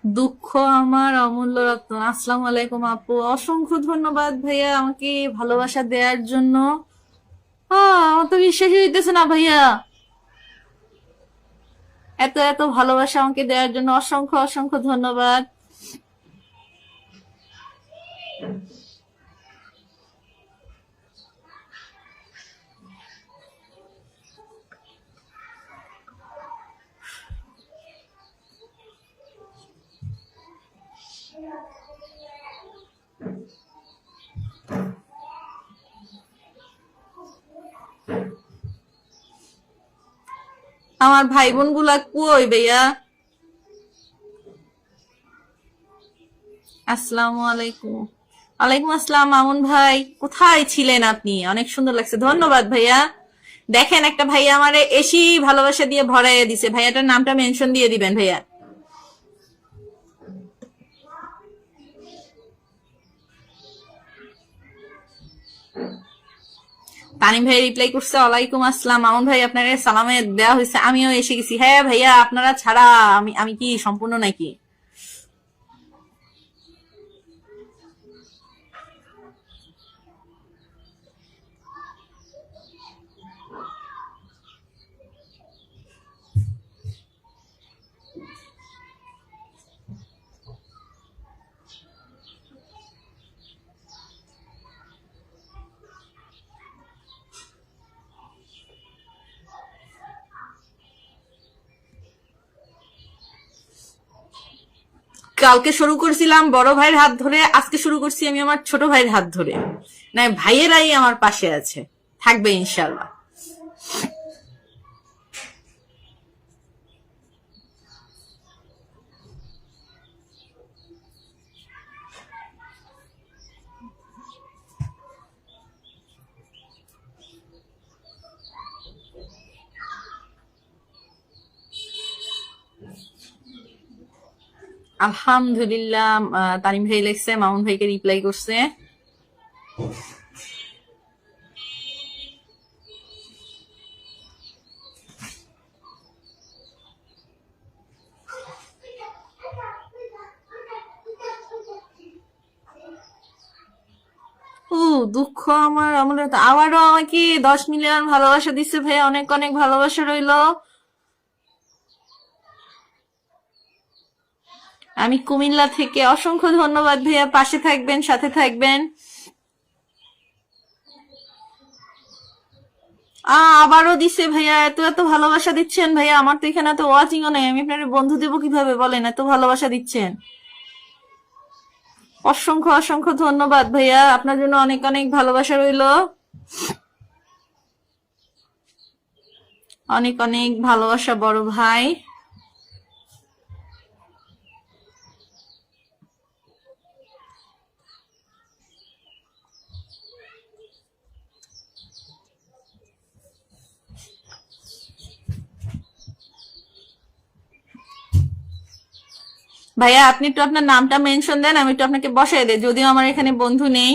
দুঃখ আমার অমূল্য রত্ন। আসসালামু আলাইকুম আপু, অসংখ্য ধন্যবাদ ভাইয়া আমাকে ভালোবাসা দেওয়ার জন্য। আমার তো বিশ্বাসই হইতেছে না ভাইয়া, এত এত ভালোবাসা আমাকে দেওয়ার জন্য অসংখ্য অসংখ্য ধন্যবাদ। আমার ভাই বোন গুলা কই ভাইয়া? আসসালামু আলাইকুম। ওয়ালাইকুম আসসালাম মামুন ভাই, কোথায় ছিলেন আপনি? অনেক সুন্দর লাগছে, ধন্যবাদ ভাইয়া। দেখেন একটা ভাইয়া আমারে এসি ভালোবাসা দিয়ে ভরাইয়া দিছে, ভাইয়াটার নামটা মেনশন দিয়ে দিবেন ভাইয়া। তানিম ভাই রিপ্লাই করছে ওয়ালাইকুম আসসালাম। মামুন ভাই আপনাকে সালামে দেওয়া হয়েছে, আমিও এসে গেছি। হ্যাঁ ভাইয়া, আপনারা ছাড়া আমি আমি কি সম্পূর্ণ নাকি? কালকে শুরু করছিলাম বড় ভাইয়ের হাত ধরে, আজকে শুরু করছি আমি আমার ছোট ভাইয়ের হাত ধরে। না, ভাইয়েরাই আমার পাশে আছে, থাকবে ইনশাল্লাহ। আলহামদুলিল্লাহ। তানিম ভাই লেখছে, মামুন ভাইকে রিপ্লাই করছে। ও, দুঃখ আমার আমার আবারও আমাকে 10 মিলিয়ন ভালোবাসা দিচ্ছে ভাইয়া, অনেক অনেক ভালোবাসা রইলো। আমি কুমিল্লা থেকে, অসংখ্য ধন্যবাদ ভাইয়া, পাশে থাকবেন, সাথে থাকবেন। আবারও দিছে ভাইয়া, এত এত ভালোবাসা দিচ্ছেন ভাইয়া। আমার তো এখানে এত ওয়াচিংও নাই, আমি আপনার বন্ধু দেবো কিভাবে বলেন, এত ভালোবাসা দিচ্ছেন। অসংখ্য অসংখ্য ধন্যবাদ ভাইয়া, আপনার জন্য অনেক অনেক ভালোবাসা রইলো। অনেক অনেক ভালোবাসা বড় ভাই। ভাইয়া আপনি একটু আপনার নামটা মেনশন দেন, আমি একটু আপনাকে বসাই দেই, যদিও আমার এখানে বন্ধু নেই।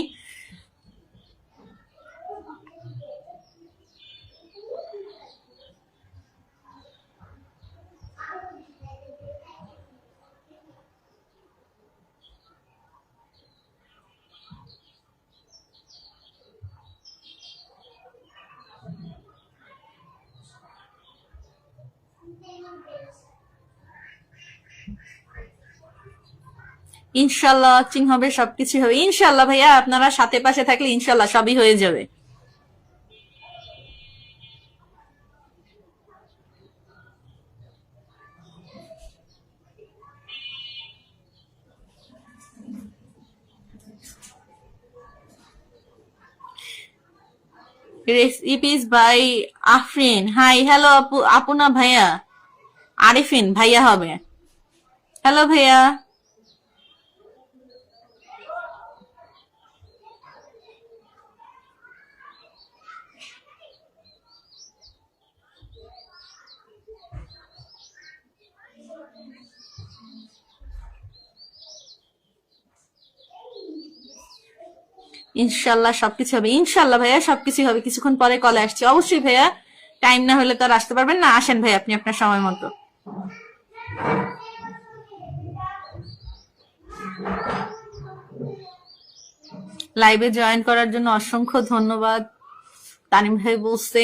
ইনশাল্লাহ ওয়াচিং হবে, সবকিছু হবে ইনশাল্লাহ ভাইয়া, আপনারা সাথে পাশে থাকলে ইনশাল্লাহ সবই হয়ে যাবে। Recipes by Afrin. Hi, hello আপু। আপু না ভাইয়া, আরিফিন ভাইয়া হবে। হ্যালো ভাইয়া। ইনশাল্লাহ সবকিছু হবে, ইনশাল্লাহ ভাইয়া সবকিছু হবে। কিছুক্ষণ পরে কলে আসছি, অবশ্যই ভাইয়া। টাইম না হলে তো আর আসতে পারবেন না, আসেন ভাই আপনি আপনার সময় মতো। লাইভে জয়েন করার জন্য অসংখ্য ধন্যবাদ। তানিম ভাই বলছে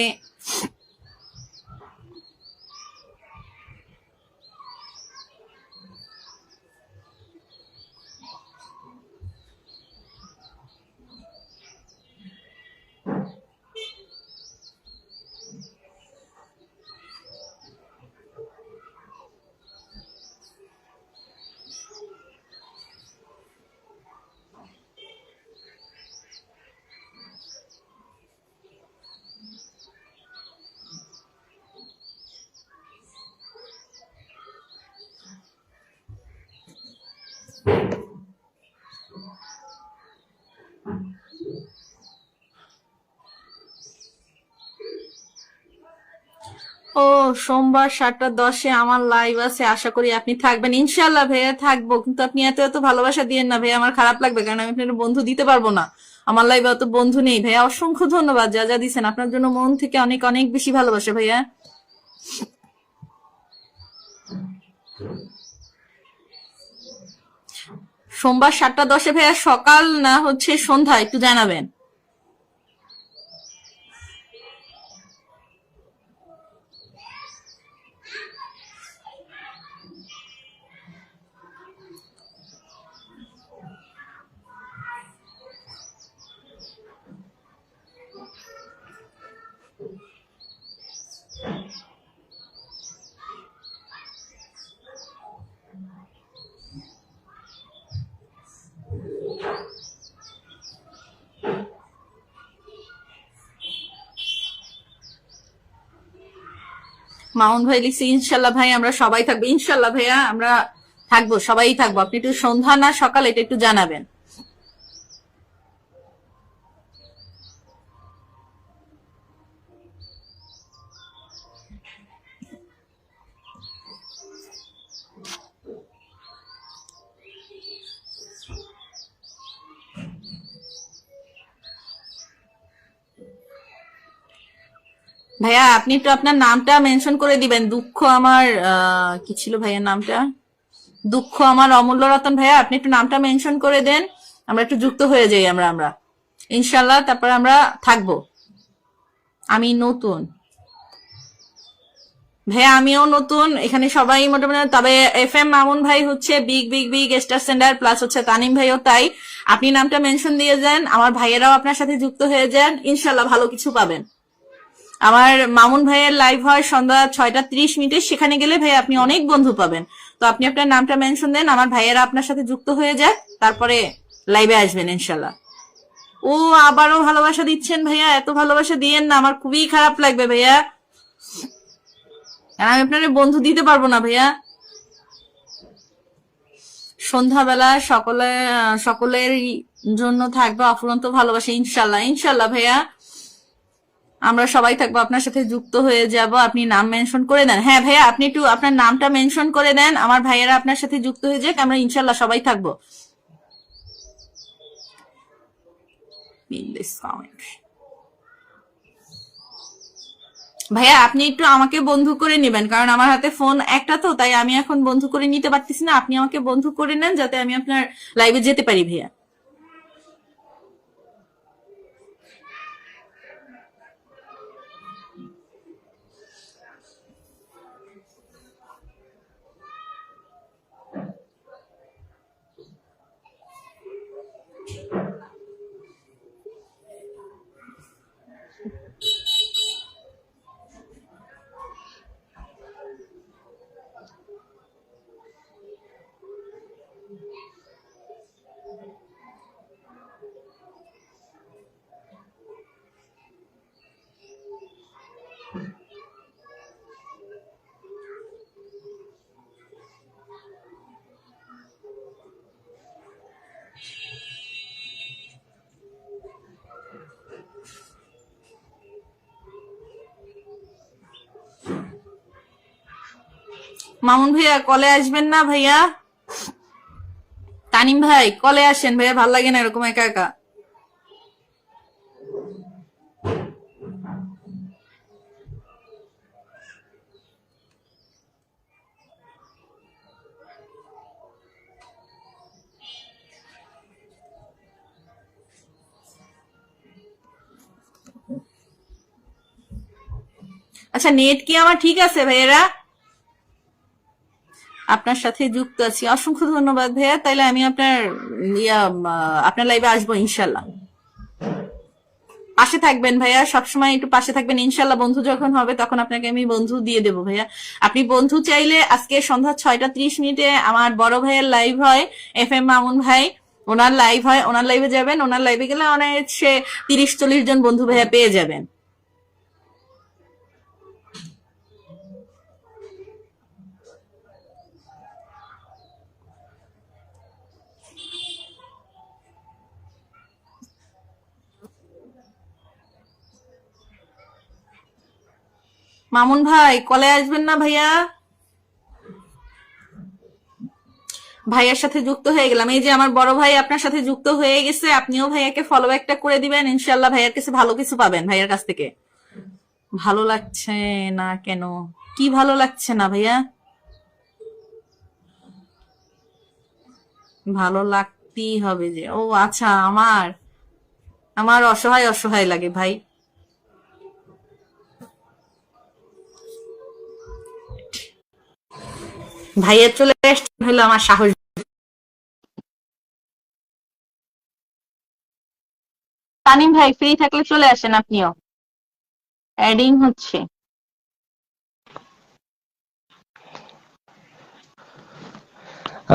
ও সোমবার 7:10 আমার লাইভ আছে, আশা করি আপনি থাকবেন। ইনশাল্লাহ ভাইয়া থাকবো, কিন্তু আপনি এত এত ভালোবাসা দিয়েন না ভাইয়া, আমার খারাপ লাগবে, কারণ আমি আপনার বন্ধু দিতে পারবো না। আমার লাইভে অত বন্ধু নেই ভাইয়া। অসংখ্য ধন্যবাদ যা যা দিচ্ছেন, আপনার জন্য মন থেকে অনেক অনেক বেশি ভালোবাসা ভাইয়া। সোমবার 7:10 ভাইয়া, সকাল না হচ্ছে সন্ধ্যা, একটু জানাবেন। মামুন ভাই লিখছি ইনশাল্লাহ ভাই আমরা সবাই থাকবো। ইনশাল্লাহ ভাইয়া আমরা থাকবো, সবাই থাকবো। আপনি একটু সন্ধ্যা না সকাল এটা একটু জানাবেন। ভাইয়া আপনি একটু আপনার নামটা মেনশন করে দিবেন। দুঃখ আমার কি ছিল ভাইয়ার নামটা? দুঃখ আমার অমূল্য রতন। ভাইয়া আপনি একটু নামটা মেনশন করে দেন, আমরা একটু যুক্ত হয়ে যাই। আমরা ইনশাল্লাহ তারপর আমরা থাকবো। আমি নতুন ভাইয়া, আমিও নতুন এখানে, সবাই মোটামুটি। তবে FM মামুন ভাই হচ্ছে big big big star sender, plus হচ্ছে তানিম ভাইও তাই। আপনি নামটা মেনশন দিয়ে যান, আমার ভাইয়েরাও আপনার সাথে যুক্ত হয়ে যান, ইনশাল্লাহ ভালো কিছু পাবেন। আমার মামুন ভাইয়ের লাইভ হয় সন্ধ্যা 6:30, সেখানে গেলে ভাই আপনি অনেক বন্ধু পাবেন। তো আপনি আপনার নামটা মেনশন দেন, আমার ভাইয়েরা আপনার সাথে যুক্ত হয়ে যায়, তারপরে লাইভে আসবেন ইনশাল্লাহ। ও আবারও ভালোবাসা দিচ্ছেন ভাইয়া, এত ভালোবাসা দিয়েন না, আমার খুবই খারাপ লাগবে ভাইয়া, আমি আপনার বন্ধু দিতে পারবো না ভাইয়া। সন্ধ্যাবেলা সকলের জন্য থাকবে অফুরন্ত ভালোবাসা। ইনশাল্লাহ ইনশাল্লাহ ভাইয়া আমরা সবাই থাকবো, আপনার সাথে যুক্ত হয়ে যাব। আপনি নাম মেনশন করে দেন। হ্যাঁ ভাইয়া আপনি একটু আপনার নামটা মেনশন করে দেন, আমার ভাইয়েরা আপনার সাথে যুক্ত হয়ে যাক, আমরা ইনশাল্লাহ সবাই থাকবো। ভাইয়া আপনি একটু আমাকে বন্ধু করে নেবেন, কারণ আমার হাতে ফোন একটা, তো তাই আমি এখন বন্ধু করে নিতে পারতেছি না। আপনি আমাকে বন্ধু করে নেন যাতে আমি আপনার লাইভে যেতে পারি ভাইয়া। মামুন ভাইয়া কলে আসবেন না ভাইয়া? তানিম ভাই কলে আসেন ভাইয়া, ভাল লাগে না এরকম একা একা। আচ্ছা, নেট কি আমার ঠিক আছে ভাইয়েরা? আপনার সাথে যুক্ত আছি, অসংখ্য ধন্যবাদ ভাইয়া। তাইলে আমি আপনার আপনার লাইভে আসবো ইনশাল্লাহ। পাশে থাকবেন ভাইয়া, সবসময় একটু পাশে থাকবেন ইনশাল্লাহ। বন্ধু যখন হবে তখন আপনাকে আমি বন্ধু দিয়ে দেবো ভাইয়া। আপনি বন্ধু চাইলে আজকে সন্ধ্যা 6টা 30 মিনিটে আমার বড় ভাইয়ের লাইভ হয়, FM মামুন ভাই, ওনার লাইভ হয়, ওনার লাইভে যাবেন। ওনার লাইভে গেলে অনেক সে 30-40 জন বন্ধু ভাইয়া পেয়ে যাবেন। মামুন ভাই কলে আসবেন না ভাইয়া? ভাইয়ার সাথে যুক্ত হয়ে গেলাম। এই যে আমার বড় ভাই আপনার সাথে যুক্ত হয়ে গেছে, আপনিও ভাইয়াকে ফলো ব্যাকটা করে দিবেন ইনশাল্লাহ। ভাইয়ার কাছে ভালো কিছু পাবেন ভাইয়ার কাছ থেকে। ভালো লাগছে না কেন? কি ভালো লাগছে না ভাইয়া? ভালো লাগতেই হবে যে। ও আচ্ছা, আমার আমার অসহায় অসহায় লাগে ভাই। ভাইয়া চলে আসতে হলো আমার সাহস। তানিম ভাই ফ্রি থাকলে চলে আসেন আপনিও, অ্যাডিং হচ্ছে।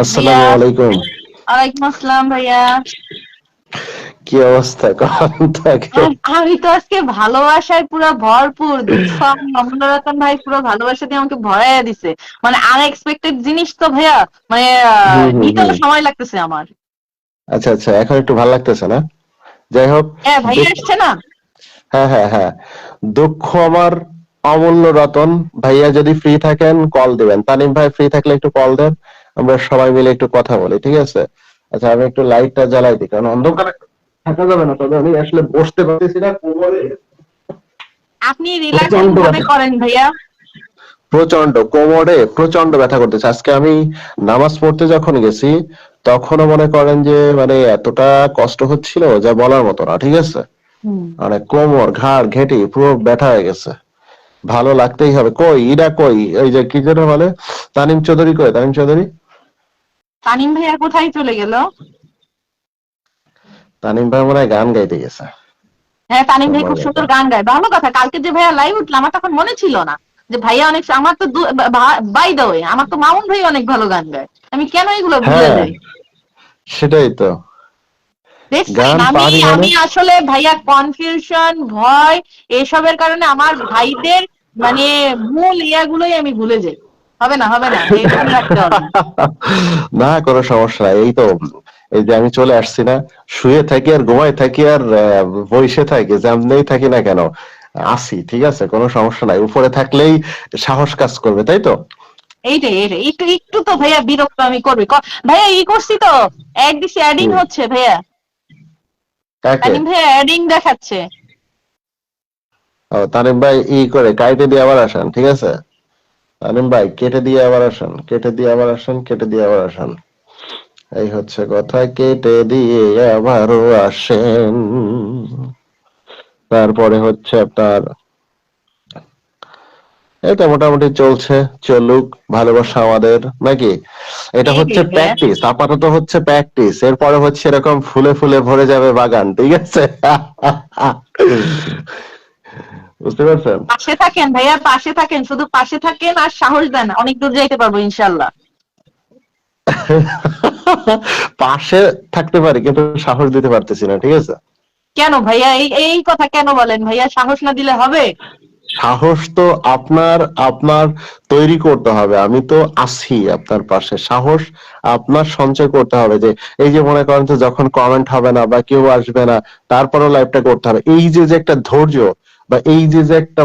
আসসালামু আলাইকুম। ওয়ালাইকুম আসসালাম ভাইয়া। কি অবস্থা? কেমন থাকে? আমি তো আজকে ভালোবাসায় পুরো ভরপুর। দেখছাম রতন ভাই পুরো ভালোবাসা দিয়ে আমাকে ভরাইয়া দিছে। মানে আনএক্সপেক্টেড জিনিস তো ভাইয়া, মানে নিতেও সময় লাগতেছে আমার। আচ্ছা আচ্ছা, এখন একটু ভালো লাগতেছে না? যাই হোক, হ্যাঁ ভাই আসছে না। হ্যাঁ হ্যাঁ হ্যাঁ, দুঃখ আমার অমূল্য রতন ভাইয়া যদি ফ্রি থাকেন কল দিবেন, তানিম ভাই ফ্রি থাকলে একটু কল দেন, আমরা সবাই মিলে একটু কথা বলি, ঠিক আছে? আচ্ছা, আমি একটু লাইটটা জ্বালাই দিই, কারণ অন্ধকারে থাকা যাবে না। তবে আমি আসলে বসতে পারতেছি না, কোমরে আপনি রিল্যাক্সিং ভাবে করেন ভাইয়া। প্রচন্ড কোমরে প্রচন্ড ব্যথা করতেছে। আজকে আমি নামাজ পড়তে যখন গেছি তখনও মনে করেন যে মানে এতটা কষ্ট হচ্ছিল যা বলার মতো না, ঠিক আছে? মানে কোমর ঘাড় ঘেঁটি পুরো ব্যথা হয়ে গেছে। ভালো লাগতেই হবে। কই ইরা, কই ওই যে কি যেন বলে, তানিম চৌধুরী, কই তানিম চৌধুরী? তানিম ভাইয়া কোথায় চলে গেল? তানিম ভাই মনে হয় গান গাইতে গেছে। হ্যাঁ, তানিম ভাই খুব সুন্দর গান গায়। ভালো কথা, কালকে যে ভাইয়া লাইভ উঠলো আমার তখন মনে ছিল না যে ভাইয়া অনেক, আমার তো বাই দ্য ওয়ে আমার তো মামুন ভাই অনেক ভালো গান গায়। আমি কেন এগুলো ভুলে যাই? সেটাই তো, গান আমি পারি মানে। আমি আসলে ভাইয়া কনফিউশন, ভয় এসবের কারণে আমার ভাইদের মানে মূল ইয়াগুলোই আমি ভুলে যাই। হবে না হবে না, এরকম রাখতে হবে। না, কোনো সমস্যা নাই। এই তো, এই যে আমি চলে আসছি না, শুয়ে থাকি আর ঘুমাই থাকি আর বসে থাকি, যেমনি থাকি না কেন আসি, ঠিক আছে? কোনো সমস্যা নাই। উপরে থাকলেই সাহস কাজ করবে, তাই তো? এইটাই এইটাই, একটু একটু তো ভাইয়া বিরক্ত আমি করবি। ভাইয়া করছি তো, অ্যাড দিছি, অ্যাডিং হচ্ছে ভাইয়া। কাকে? তানিম ভাইয়া অ্যাডিং দেখাচ্ছে। ও, তানিম ভাই করে কাইটে দিয়ে আবার আসেন, ঠিক আছে? তানিম ভাই কেটে দিয়ে আবার আসেন, কেটে দিয়ে আবার আসেন, কেটে দিয়ে আবার আসেন। এই হচ্ছে কথা, কেটে দিয়ে আবারও আসেন। তারপরে হচ্ছে আপনার এটা মোটামুটি চলছে, চলুক, ভালোবাসা আমাদের নাকি। এটা হচ্ছে প্র্যাকটিস, আপাতত হচ্ছে প্র্যাকটিস, এরপরে হচ্ছে এরকম ফুলে ফুলে ভরে যাবে বাগান, ঠিক আছে? বুঝতে পারছেন? পাশে থাকেন ভাইয়া, পাশে থাকেন, শুধু পাশে থাকেন আর সাহস দেন, অনেক দূর যাইতে পারবো ইনশাল্লাহ। পাশে থাকতে পারি কিন্তু সাহস দিতে পারতেছি না, ঠিক আছে? কেন ভাইয়া, এই এই কথা কেন বলেন ভাইয়া? সাহস না দিলে হবে? সাহস তো আপনার আপনার তৈরি করতে হবে। আমি তো আছি আপনার পাশে, সাহস আপনার সঞ্চয় করতে হবে। যে এই যে মনে করেন তো, যখন কমেন্ট হবে না বা কেউ আসবে না, তারপরেও লাইভটা করতে হবে, এই যে যে একটা ধৈর্য বা এই যে যে একটা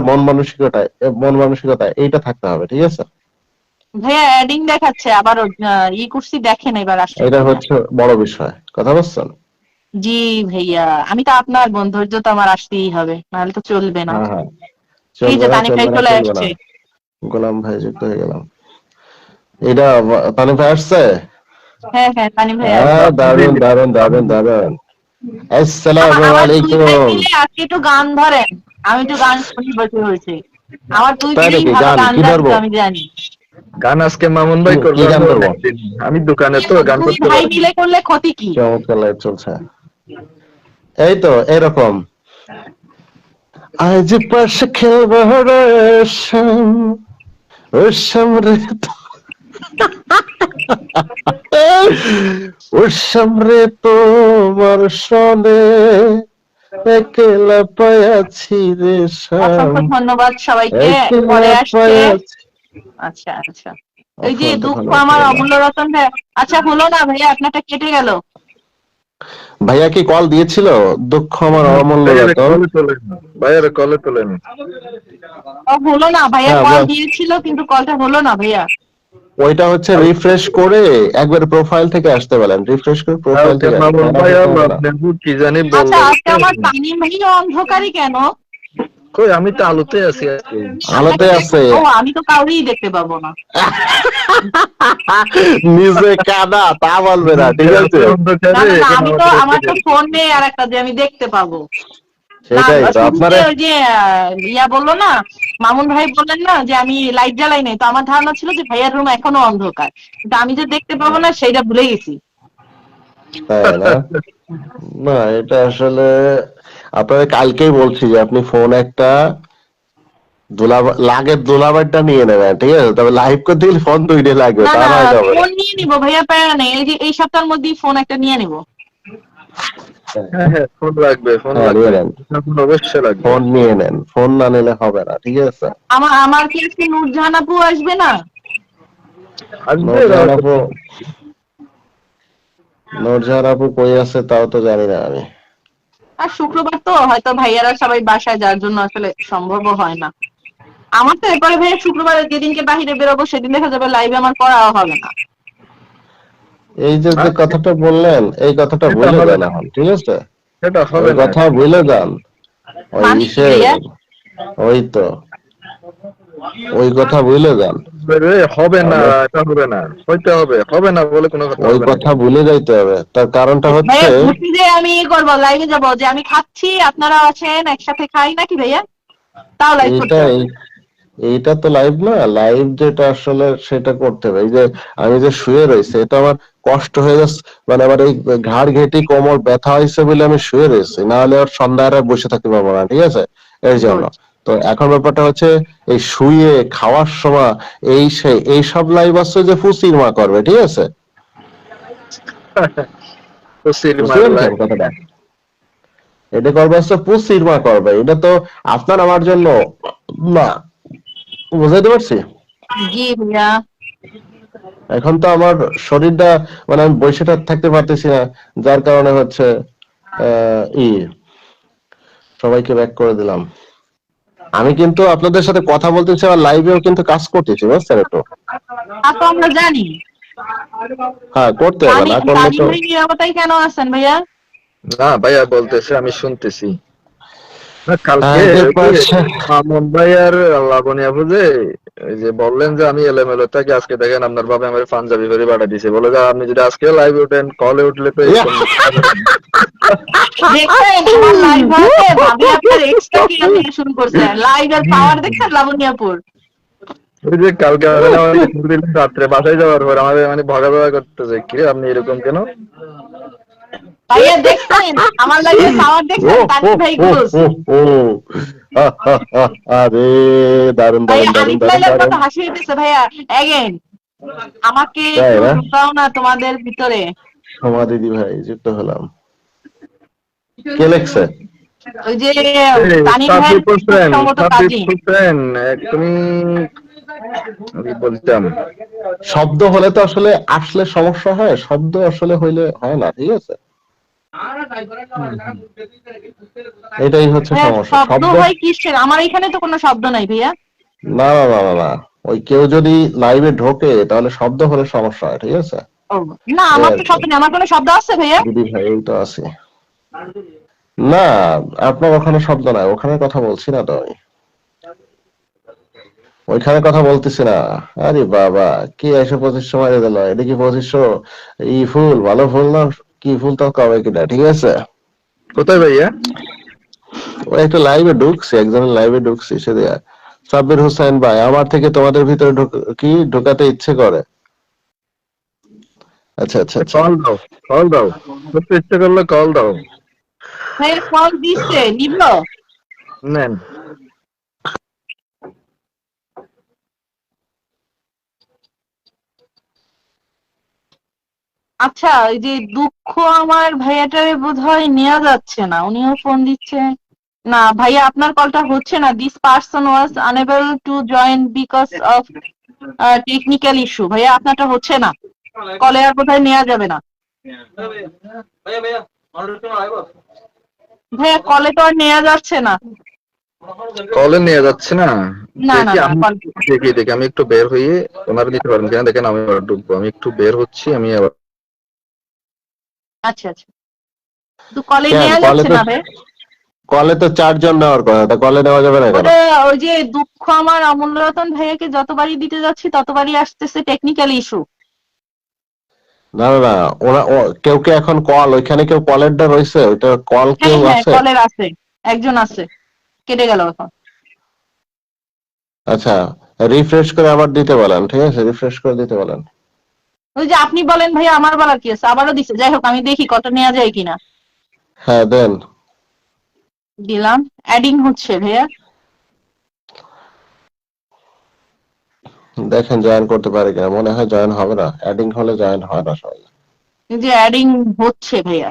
মন মানসিকতা এইটা থাকতে হবে, ঠিক আছে? ভাইয়া অ্যাডিং দেখাচ্ছে আবারও, করছি, দেখেন এবার আসছে এটা কিনা। হচ্ছে বড় বিষয়, কথা বলছেন? জি ভাইয়া, আমি তো আপনার বোন, ধৈর্য তো আমার আসতেই হবে, নাহলে তো চলবে না। হ্যাঁ হ্যাঁ, এই চলবে যে না, তানিম ভাই চলবে না, চলে চলবে না। আসছে। গোলাম ভাই যুক্ত হয়ে গেলাম। এটা তানিম ভাই আসছে। হ্যাঁ হ্যাঁ, তানিম ভাই আসছে। হ্যাঁ, দারুন দারুন দারুন দারুন। আসসালামু আমার দুই ভাই আলাইকুম। মিলে আজকে একটু গান ধরেন, আমি একটু গান শুনি বসে হয়েছি। আমার দুই তাই ভাই নাকি? ভালো গান গান কি জানতো, ধরবো? আমি জানি। গান আজকে মামুন ভাই কি করবে, গান ধরবো? আমি দোকানে তো গান দুই করতে ভাই পারবো। মিলে করলে ক্ষতি কি? চমৎকার লাইভ চলছে। এই তো এরকম আজ পাশে খেলবো রেশম রেশম রে রেশম রে তোমার সনে একলা পায়াছি রেশম অসংখ্য ধন্যবাদ সবাইকে একলা পরে আসতে। পায়াছি। আচ্ছা আচ্ছা, এই যে অসংখ্য দুঃখ ধন্যবাদ আমার ভাইয়া। অমূল্য রতন ভাই। আচ্ছা হলো না ভাইয়া, আপনারটা কেটে গেল। ভাইয়া কি কল দিয়েছিল? দুঃখ আমার অমূল্য রতন। কলে তোলেন, ভাইয়ার কলে তোলেন। হলো না ভাইয়া, হ্যাঁ কল বল। দিয়েছিল কিন্তু কলটা হলো না ভাইয়া। ওইটা হচ্ছে রিফ্রেশ করে একবার প্রোফাইল থেকে আসতে বলেন, রিফ্রেশ করে প্রোফাইল কালকে থেকে আসতে মামুন বলেন, ভাই আর আসতে হবে না। আপনার কি জানি আচ্ছা বললো, আজকে আমার তামিম ভাইয়া অন্ধকারই কেন? কই আমি তো আলোতে আছি আজকে। আলোতে আছে। ও আমি তো কাউরেই দেখতে পাবো না। নিজে কাদা তা বলবে না, ঠিক আছে? না অন্ধকারে না না, এখন আমি তো আমাদের আমার তো ফোন নেই আর একটা যে আমি দেখতে পাবো না। সেটাই তো শুরুতে আপনারা। ওই যে ইয়া বললো না, মামুন ভাই বললেন না যে আমি লাইট জ্বালাই নাই, তো আমার ধারণা ছিল যে ভাইয়ার রুম এখনো অন্ধকার, কিন্তু আমি যে দেখতে পাবো না সেইটা ভুলে গেছি। তাই না? না এটা আসলে আপনারা কালকেই বলছি যে আপনি ফোন একটা লাগের দুলাবারটা নিয়ে নেবেন, ঠিক আছে? তবে লাইভ করতে গেলে ফোন দুইটা লাগবে, না তা না, নয় হবে না। ফোন নিয়ে নিবো ভাইয়া, প্যারা নেই। এই যে এই সপ্তাহের মধ্যেই ফোন একটা নিয়ে নিবো। হ্যাঁ হ্যাঁ, ফোন লাগবে, ফোন হ্যাঁ লাগবে, নিয়ে নেন, ফোন অবশ্যই লাগবে। ফোন নিয়ে নেন, ফোন না নিলে হবে না, ঠিক আছে? আমার কি আজকে নূরজাহান আপু আসবে না? আসবে নূরজাহান আপু, নূরজাহান আপু কই আছে তাও তো জানি না আমি। আর শুক্রবার তো হয়তো ভাইয়ারা সবাই বাসায়, যার জন্য আসলে সম্ভবও হয় না। আমার তো এরপরে ভাইয়া শুক্রবার যেদিনকে বাহিরে বেরোবো সেদিন দেখা যাবে লাইভে আমার করাও হবে না। এই যে যে কথাটা বললেন, এই কথাটা এটা ভুলে হবে যান না, এখন, ঠিক আছে? এটা ওই হবে না। কথা ভুলে যান। ওই মানে কি ইসে, ভাইয়া? ওই তো ওই কথা ভুলে যান। হবে না, আমরা এটা হবে না, হইতে হবে, হবে না বলে কোনো কথা ওই হবে না। কথা ভুলে যাইতে হবে। তার কারণটা হচ্ছে ভাইয়া ঘুরতে যে আমি করবো, লাইভে যাবো যে আমি খাচ্ছি আপনারা আছেন একসাথে খাই নাকি ভাইয়া? তাও লাইভ করতে এইটা হবে। এইটা তো লাইভ না, লাইভ যেটা আসলে সেটা করতে হবে। এই যে আমি যে শুয়ে রয়েছি, এটা আমার কষ্ট হয়ে যাচ্ছে, মানে আমার এই ঘাড় ঘেঁটি কোমর ব্যথা হয়েছে বলে আমি শুয়ে রয়েছি, না হলে আর সন্ধ্যায় আর বসে থাকতে পারবো না, ঠিক আছে? এই জন্য। তো এখন ব্যাপারটা হচ্ছে এই শুয়ে খাওয়ার সময় এই সেই এইসব লাইভ আছে যে ফুসির মা করবে, ঠিক আছে? তো সিনেমার বুঝতে পেরেছেন কথাটা? এটা করবে হচ্ছে পুসির মা করবে, এটা তো আপনার আমার জন্য না। বুঝাইতে পারছি? জি ভাইয়া। এখন তো আমার শরীরটা, মানে আমি বসে থাকতে পারতেছি না, যার কারণে হচ্ছে সবাইকে ব্যাক করে দিলাম। আমি কিন্তু আপনাদের সাথে কথা বলতেছি, আর লাইভেও কিন্তু কাজ করতেছি, বুঝছেন? একটু তা তো আমরা জানি। হ্যাঁ করতে হবে, না করলে তানি তো। ভাই নিরাপত্তায় কেন আছেন ভাইয়া? না ভাইয়া বলতেছে, আমি শুনতেছি। না কালকে আগে ওই যে পাশে মামুন ভাই আর লাবণী আপু যে ওই যে বললেন যে আমি এলোমেলো থাকি, আজকে দেখেন আপনার বাবা আমার পাঞ্জাবি করে পাঠা দিছে, বলে যে আপনি যদি আজকে লাইভে ওঠেন, কলে উঠলে তো এরকম দেখছেন আমার লাইভ হতে ভাবি আপনার এক্সট্রা কি দিয়ে শুরু করছেন, লাইভ আর পাওয়ার দেখছেন লাবণ্যপুর। ওই যে কালকে আমাদের রাত্রে বাসায় যাওয়ার পর আমাদের মানে ভগা করতেছে, কি রে আপনি এরকম কেন? ভাইয়া দেখছেন আমার লাইভে পাওয়ার দেখছেন, তানি ভাই ঘুষ। আরে দারুন ভাইয়া দারুন দারুন আরিফ দারুন লাইলার দারুন। কত হাসি হইতেছে ভাইয়া। এগেন আমাকে তাই একটু না? ঢুকাও না তোমাদের ভিতরে। সোমা দিদি ভাই যুক্ত হলাম। কে লেখছে? ওই যে তানি ভাইয়ের সঙ্গত কাজী। তুমি আমি বলতাম শব্দ হলে তো আসলে আসলে সমস্যা হয়, শব্দ আসলে হইলে হয় না, ঠিক আছে? এটাই হচ্ছে ভাইয়া সমস্যা, শব্দ শব্দ। হয় কিসের? আমার এখানে তো কোনো শব্দ নাই ভাইয়া। না না না না না, ওই কেউ যদি লাইভে ঢোকে তাহলে শব্দ হলে সমস্যা হয়, ঠিক আছে? ও, না আমার তো শব্দ নেই। আমার কোনো শব্দ আছে ভাইয়া? দিদি ভাই এই তো আছে। না, আপনার ওখানে শব্দ নাই, ওখানে কথা বলছি না তো আমি, ওইখানে কথা বলতেছি না। আরে বাবা, কি 125 মারে দিল, এটা কি 2500? ই ফুল ভালো ফুল না, কি ফুল তো কবে কিনা, ঠিক আছে? কোথায় ভাইয়া? ওই একটা লাইভে ঢুকছি, একজনের লাইভে ঢুকছি, সে দেয়া সাব্বির হোসেন ভাই, আমার থেকে তোমাদের ভিতরে কি ঢোকাতে ইচ্ছে করে? আচ্ছা আচ্ছা আচ্ছা। কল দাও, কল দাও, করতে ইচ্ছে করলে কল দাও। ভাইয়া কল দিচ্ছে, নিব? নেন। আচ্ছা, এই যে দুঃখ আমার ভাইয়াটারে বোধহয় নেওয়া যাচ্ছে না, উনিও ফোন দিচ্ছে না। ভাইয়া আপনার কলটা হচ্ছে না, this person was unable to join because of technical issue. ভাইয়া আপনারটা হচ্ছে না, কলে আর বোধহয় নেওয়া যাবে না। ভাইয়া কলে তো আর নেওয়া যাচ্ছে না। কলে নিয়ে যাচ্ছে না। না না দেখি না আমি, কল। দেখি আমি একটু বের হয়ে ওনারা দিতে পারেন কিনা দেখেন, আমি আবার ঢুকবো, আমি একটু বের হচ্ছি, আমি আবার। আচ্ছা আচ্ছা, তো কলে কেন নেওয়া যাচ্ছে না ভাই। কলে তো 4 জন নেওয়ার কথা, তা কলে নেওয়া যাবে না কেন? ওটা ওই যে দুঃখ আমার অমূল্য রতন ভাইয়াকে যতবারই দিতে যাচ্ছি ততবারই আসতেছে টেকনিক্যাল ইস্যু। না না না, কেউ কে এখন কল, ওইখানে কেউ কলেরটা রয়েছে, ওইটা কল হ্যাঁ কেউ হ্যাঁ, আছে? কলের আছে, একজন আছে, কেটে গেল এখন। আচ্ছা, রিফ্রেশ করে আবার দিতে বলেন, ঠিক আছে, রিফ্রেশ করে দিতে বলেন। ওই যে আপনি বলেন ভাইয়া, আমার বলার কি আছে, আবারও দিছে। যাই হোক, আমি দেখি কত নেওয়া যায় কিনা। হ্যাঁ দেন। দিলাম, অ্যাডিং হচ্ছে ভাইয়া। দেখেন জয়েন করতে পারে কিনা, মনে হয় জয়েন হবে না, অ্যাডিং হলে জয়েন হয় না সবাই। এই যে অ্যাডিং হচ্ছে ভাইয়া।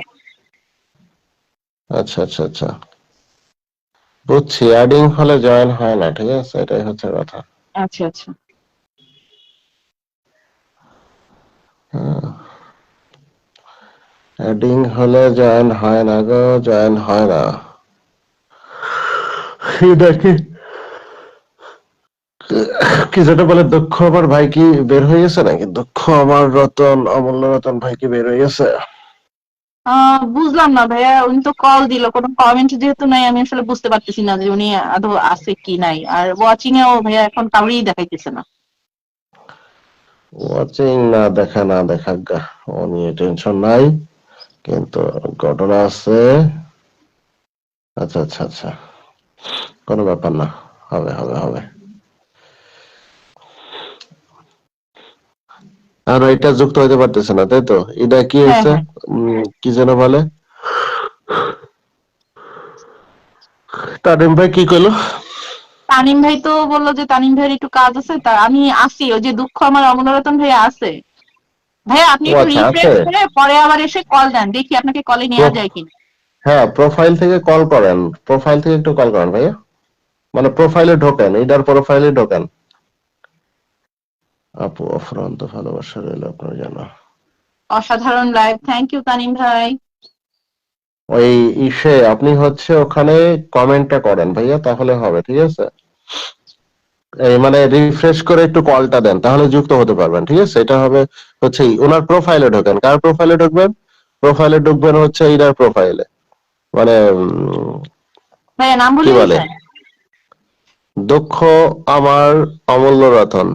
আচ্ছা আচ্ছা আচ্ছা, বুঝছি, অ্যাডিং হলে জয়েন হয় না, ঠিক আছে, এটাই হচ্ছে কথা। আচ্ছা আচ্ছা, অ্যাডিং হলে জয়েন হয় না গো, জয়েন হয় না। দেখি কি যেটা বলে, দক্ষ আমার ভাই কি বের হয়ে গেছে নাকি? দক্ষ আমার রতন, অমূল্য রতন ভাই কি বের হয়ে গেছে? বুঝলাম না ভাইয়া, উনি তো কল দিল, কোনো কমেন্ট যেহেতু নাই আমি আসলে বুঝতে পারতেছি না যে উনি আদৌ আছে কি নাই। আর ওয়াচিং এও ভাইয়া এখন কাউরেই দেখাইতেছে না। ওয়াচিং না দেখা না দেখা গা, ও নিয়ে টেনশন নাই, কিন্তু ঘটনা আছে। আচ্ছা আচ্ছা আচ্ছা, কোনো ব্যাপার না, হবে হবে হবে। আর এটা যুক্ত হইতে পারতেছে না, তাই তো? এটা কি হ্যাঁ হয়েছে? হ্যাঁ, কি যেন বলে, তারিম ভাই কি কইলো? তানিম ভাই তো বললো যে তানিম ভাইয়ের একটু কাজ আছে, তা আমি আসি। ওই যে দুঃখ আমার অমূল্যরতন ভাইয়া আছে। ভাইয়া আপনি ও একটু আচ্ছা, আছে। রিফ্রেশ করে পরে আবার এসে কল দেন, দেখি আপনাকে কলে নেওয়া যায় কিনা। হ্যাঁ, প্রোফাইল থেকে কল করেন, প্রোফাইল থেকে একটু কল করেন ভাইয়া, মানে প্রোফাইলে ঢোকেন, এটার প্রোফাইলে ঢোকেন। আপু অফুরন্ত ভালোবাসা রইল আপনার জন্য। অসাধারণ লাইভ, থ্যাংক ইউ তানিম ভাই। ওই ইসে আপনি হচ্ছে ওখানে কমেন্টটা করেন ভাইয়া, তাহলে হবে, ঠিক আছে? এই মানে রিফ্রেশ করে একটু কলটা দেন, তাহলে যুক্ত হতে পারবেন, ঠিক আছে? এটা হবে হচ্ছে ওনার প্রোফাইলে ঢোকেন। কার প্রোফাইলে ঢুকবেন? প্রোফাইলে ঢুকবেন হচ্ছে ইনার প্রোফাইলে, মানে ভাইয়া নাম কি বলে বলে, দিয়েছেন? দক্ষ আমার অমূল্য রতন,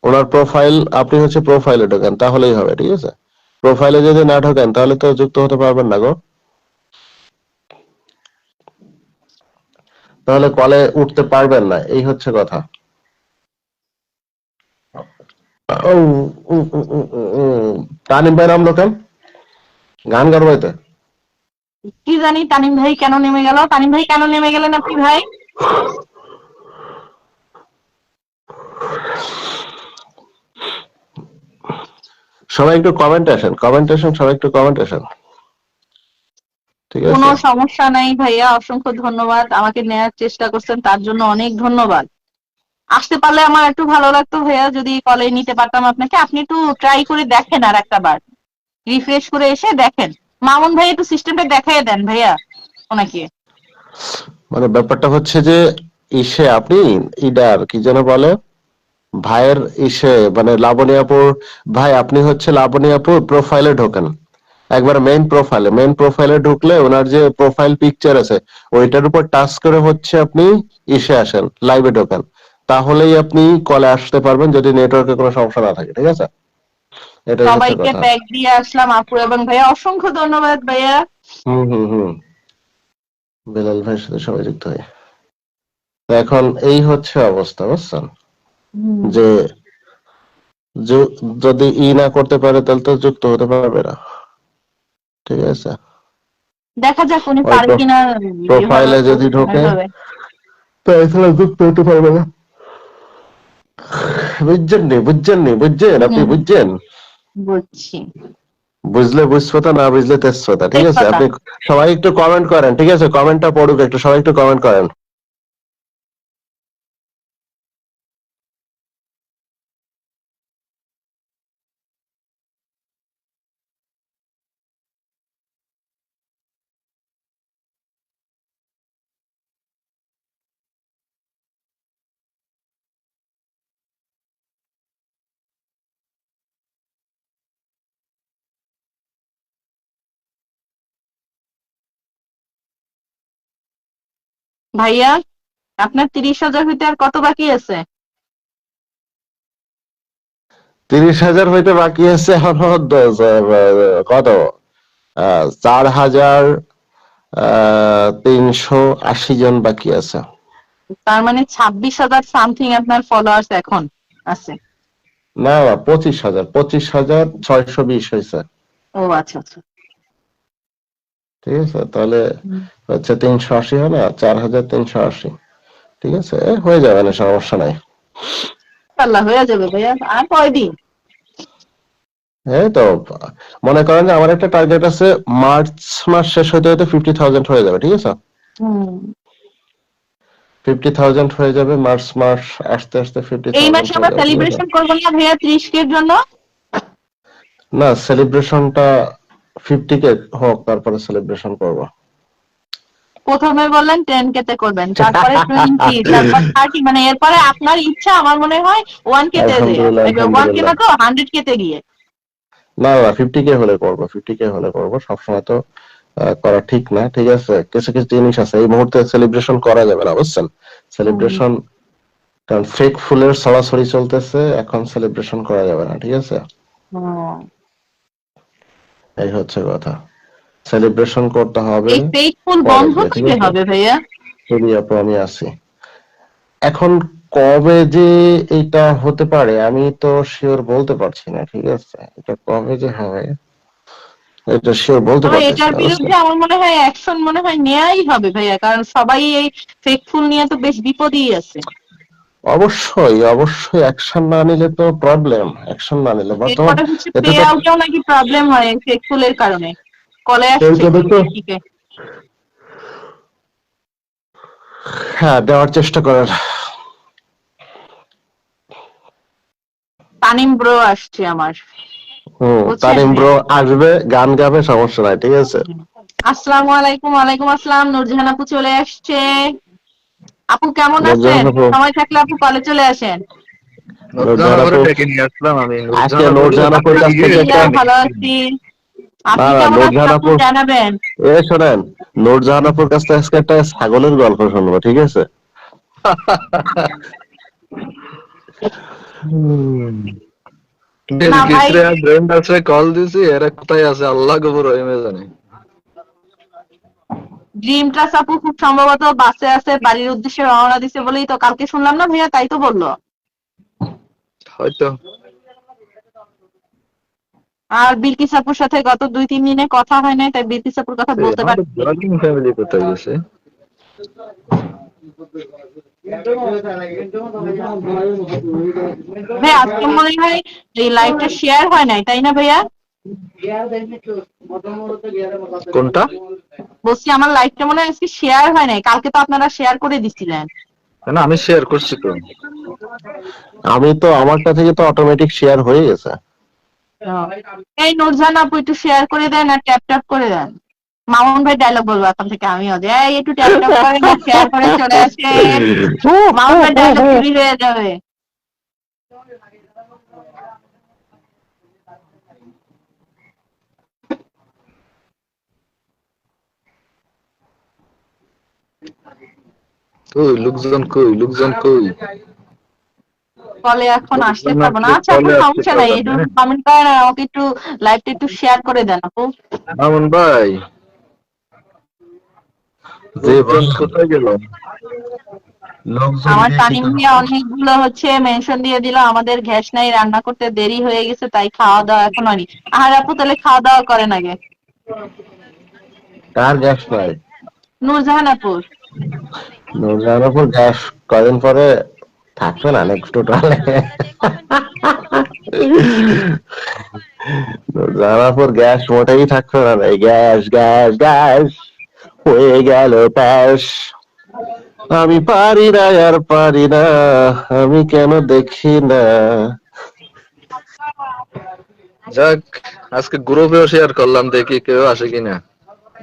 ওনার প্রোফাইল, আপনি হচ্ছে প্রোফাইলে ঢোকেন, তাহলেই হবে, ঠিক আছে? প্রোফাইলে যদি না ঢোকেন তাহলে তো যুক্ত হতে পারবেন না গো, তাহলে কলে উঠতে পারবেন না, এই হচ্ছে কথা। ও, তানিম ভাই নামলো কেন? গান গাইতে? কি জানি তানিম ভাই কেন নেমে গেল, তানিম ভাই কেন নেমে গেলেন আপনি ভাই? সবাই একটু কমেন্ট আসেন, কমেন্ট আসেন, সবাই একটু কমেন্ট আসেন, ঠিক কোনো আছে? সমস্যা নাই ভাইয়া, অসংখ্য ধন্যবাদ, আমাকে নেয়ার চেষ্টা করছেন তার জন্য অনেক ধন্যবাদ। আসতে পারলে আমার একটু ভালো লাগতো ভাইয়া, যদি কলে নিতে পারতাম আপনাকে। আপনি একটু ট্রাই করে দেখেন আর একটা বার, রিফ্রেশ করে এসে দেখেন। মামুন ভাই একটু সিস্টেমটা দেখাই দেন ভাইয়া ওনাকে। মানে ব্যাপারটা হচ্ছে যে ইসে আপনি ইডার কি যেন বলে, ভাইয়ের ইসে মানে লাবণীয়াপুর, ভাই আপনি হচ্ছে লাবণীয়াপুর প্রোফাইলে ঢোকেন, একবার মেইন প্রোফাইলে ঢুকলে ওনার যে প্রোফাইল পিকচার আছে ওইটার উপর টাচ করে হচ্ছে আপনি ইসে আসেন, লাইভে ঢোকেন, তাহলেই আপনি কলে আসতে পারবেন, যদি নেটওয়ার্কের কোনো সমস্যা না থাকে, ঠিক আছে? এটাই হচ্ছে সবাইকে কথা। ব্যাগ দিয়ে আসলাম, আপু এবং ভাইয়া অসংখ্য ধন্যবাদ ভাইয়া। হুম হুম হুম, বেলাল ভাইয়ের সাথে সবাই যুক্ত হয়। তো এখন এই হচ্ছে অবস্থা, বুঝছেন? যে যদি না করতে পারে তাহলে তো যুক্ত হতে পারবে না, ঠিক আছে? দেখা যাক উনি ওই পারে কিনা, যেভাবে প্রোফাইলে যদি বলছেন ঢোকে ওইভাবে। তাহলে যুক্ত হতে পারবে না। বুঝছেন আপনি হুম, বুঝছেন? বুঝছি। বুঝলে বুঝছতা, না বুঝলে তেজপাতা, ঠিক আছে? তেজপাতা। আপনি সবাই একটু কমেন্ট করেন, ঠিক আছে? কমেন্টটা পড়ুক একটু, সবাই একটু কমেন্ট করেন। ভাইয়া, আপনার 30,000 হইতে আর কত বাকি আছে? 30,000 হইতে বাকি আছে এখনো কত, 4,380 জন বাকি আছে। তার মানে 26,000 সামথিং আপনার ফলোয়ার্স এখন আছে। না, 25,620 হয়েছে, ও আচ্ছা আচ্ছা। ঠিক আছে? তাহলে হচ্ছে 380 হয় না, 4,380, ঠিক আছে? হয়ে যাবে না, সমস্যা নাই। আল্লাহ হয়ে যাবে ভাইয়া, আর কয়দিন? এই তো মনে করেন যে আমার একটা টার্গেট আছে, মার্চ মাস শেষ হতে হতে 50,000 হয়ে যাবে, ঠিক আছে? হুম। 50,000 হয়ে যাবে, মার্চ মাস আসতে আসতে এই 50,000 মাসে হয়ে আমরা যাবে, ঠিক আছে? সেলিব্রেশন করবো না ভাইয়া 30 কে জন্য? না, সেলিব্রেশনটা 50 কে হোক, তারপরে সেলিব্রেশন করব। প্রথমে বললেন 10 কে তে করবেন, তারপরে 20, তারপর 30, মানে এরপরে আপনার ইচ্ছা আমার মনে হয় 1 কে তে যে, আলহামদুলিল্লাহ, 1 কে আলহামদুলিল্লাহ। না তো 100 কে তে গিয়ে। না না, 50 কে হলে করব, 50 কে হলে করব। সবসময় তো করা ঠিক না, ঠিক আছে? কিছু কিছু জিনিস আছে এই মুহূর্তে সেলিব্রেশন করা যাবে না, বুঝছেন? সেলিব্রেশন, কারণ ফেক ফুলের ছড়াছড়ি চলতেছে, এখন সেলিব্রেশন করা যাবে না, ঠিক আছে? এই হচ্ছে কথা, সেলিব্রেশন করতে হবে এই ফেক ফুল পরে বন্ধ গিয়ে, ঠিক কবে আছে? হবে ভাইয়া? যদি আপু আমি আছি এখন, কবে যে এটা হতে পারে আমি তো শিওর বলতে পারছি না, ঠিক আছে? এটা কবে যে হবে এটা শিওর বলতে তবে পারতেছি এটার না, বুঝছেন? বিরুদ্ধে আমার মনে হয় অ্যাকশন মনে হয় নেয়াই হবে ভাইয়া, কারণ সবাই এই ফেক ফুল নিয়ে তো বেশ বিপদেই আছে। অবশ্যই অবশ্যই, অ্যাকশন না নিলে তো প্রবলেম, অ্যাকশন না নিলে বর্তমান এরপরে হচ্ছে পে এতে তো আউটেও নাকি প্রবলেম হয় এই ফেক ফুলের কারণে, কলে আসছে এইখানে তো, থেকে। হ্যাঁ, দেওয়ার চেষ্টা করার। তানিম ব্রো আসছে আমার, বুঝছেন? তানিম ব্রো আসবে, গান গাবে, সমস্যা নাই, ঠিক আছে? আসসালামু আলাইকুম। ওয়ালাইকুম আসসালাম। নূরজাহান আপু চলে আসছে। আপু কেমন আছেন? নূরজাহান আপু, সময় থাকলে আপু কলে চলে আসেন। নুরজান নূরজাহান আমারে আপু, ডেকে নিয়ে আসলাম আমি, আজকে নুরজান আপু নূরজাহান আপুর কাছ থেকে একটা, আলহামদুলিল্লাহ ভালো আছি। না আপনি না, কেমন আছেন নূরজাহান আপু আপু, জানাবেন। শোনেন, নূরজাহান আপুর কাছ থেকে আজকে একটা ছাগলের গল্প শুনবো, ঠিক আছে? না ভাই, বিলকিসরে ব্রেন্ড আছে, কল দিছি, এরা কোথায় আছে আল্লাহ গফুর রহিমে জানে। ড্রিম ট্রাস আপু খুব সম্ভবত বাসে আছে, বাড়ির উদ্দেশ্যে রওনা দিছে বলেই তো কালকে শুনলাম না ভাইয়া, তাই তো বললো। হয়তো। আর বিলকিস আপুর সাথে গত 2-3 দিনে কথা হয় নাই, তাই বিলকিস আপুর কথা বলতে আমাদের পারছি। ব্লগিং ফ্যামিলি কোথায় গেছে? ভাই আজকে মনে হয় এই লাইভটা শেয়ার হয় নাই, তাই না ভাইয়া? কোনটা? বলছি আমার লাইভটা মনে হয় আজকে শেয়ার হয় নাই, কালকে তো আপনারা শেয়ার করে দিছিলেন। না আমি শেয়ার করছি তো। আমি তো আমারটা থেকে তো অটোমেটিক শেয়ার হয়ে গেছে। এই নূরজাহান আপু একটু শেয়ার করে দেন আর ট্যাপ ট্যাপ করে দেন। মামুন ভাই ডায়লগ বলবো এখন থেকে আমিও, যে এই একটু ট্যাপ ট্যাপ করে না, শেয়ার করে চলে আসেন। মামুন ভাই ডায়লগ চুরি হয়ে যাবে। কই লোকজন, কই লোকজন, কই কলে এখন আসতে লোকজন পারবো না। আসলে আচ্ছা আপু কলে আসতে সমস্যা নাই, পারবেন একটু না। কমেন্ট করেন আর আমাকে একটু লাইভটা একটু শেয়ার করে দেন আপু। মামুন ভাই, জি লোকজন বলেন। কোথায় গেল? লোকজন আমার দিয়ে কি তানিম করবে? ভাইয়া অনেকগুলো মেনশন দিয়ে দিল, আমাদের গ্যাস নাই, রান্না করতে দেরি হয়ে গেছে, তাই খাওয়া দাওয়া এখন হয়নি। আর আপু তাহলে খাওয়া দাওয়া করেন আগে। কার গ্যাস নাই? নূরজাহান আপুর। নূরজাহানের উপর গ্যাস কদিন পরে থাকবে না, নেক্সট টোটালে। নূরজাহানের উপর গ্যাস মোটেই থাকবে না, এই গ্যাস গ্যাস গ্যাস হয়ে গেল প্যাস। আমি পারি না আর পারি না, আমি কেন দেখি না। যাক, আজকে গ্রুপেও শেয়ার করলাম, দেখি কেউ আসে কিনা,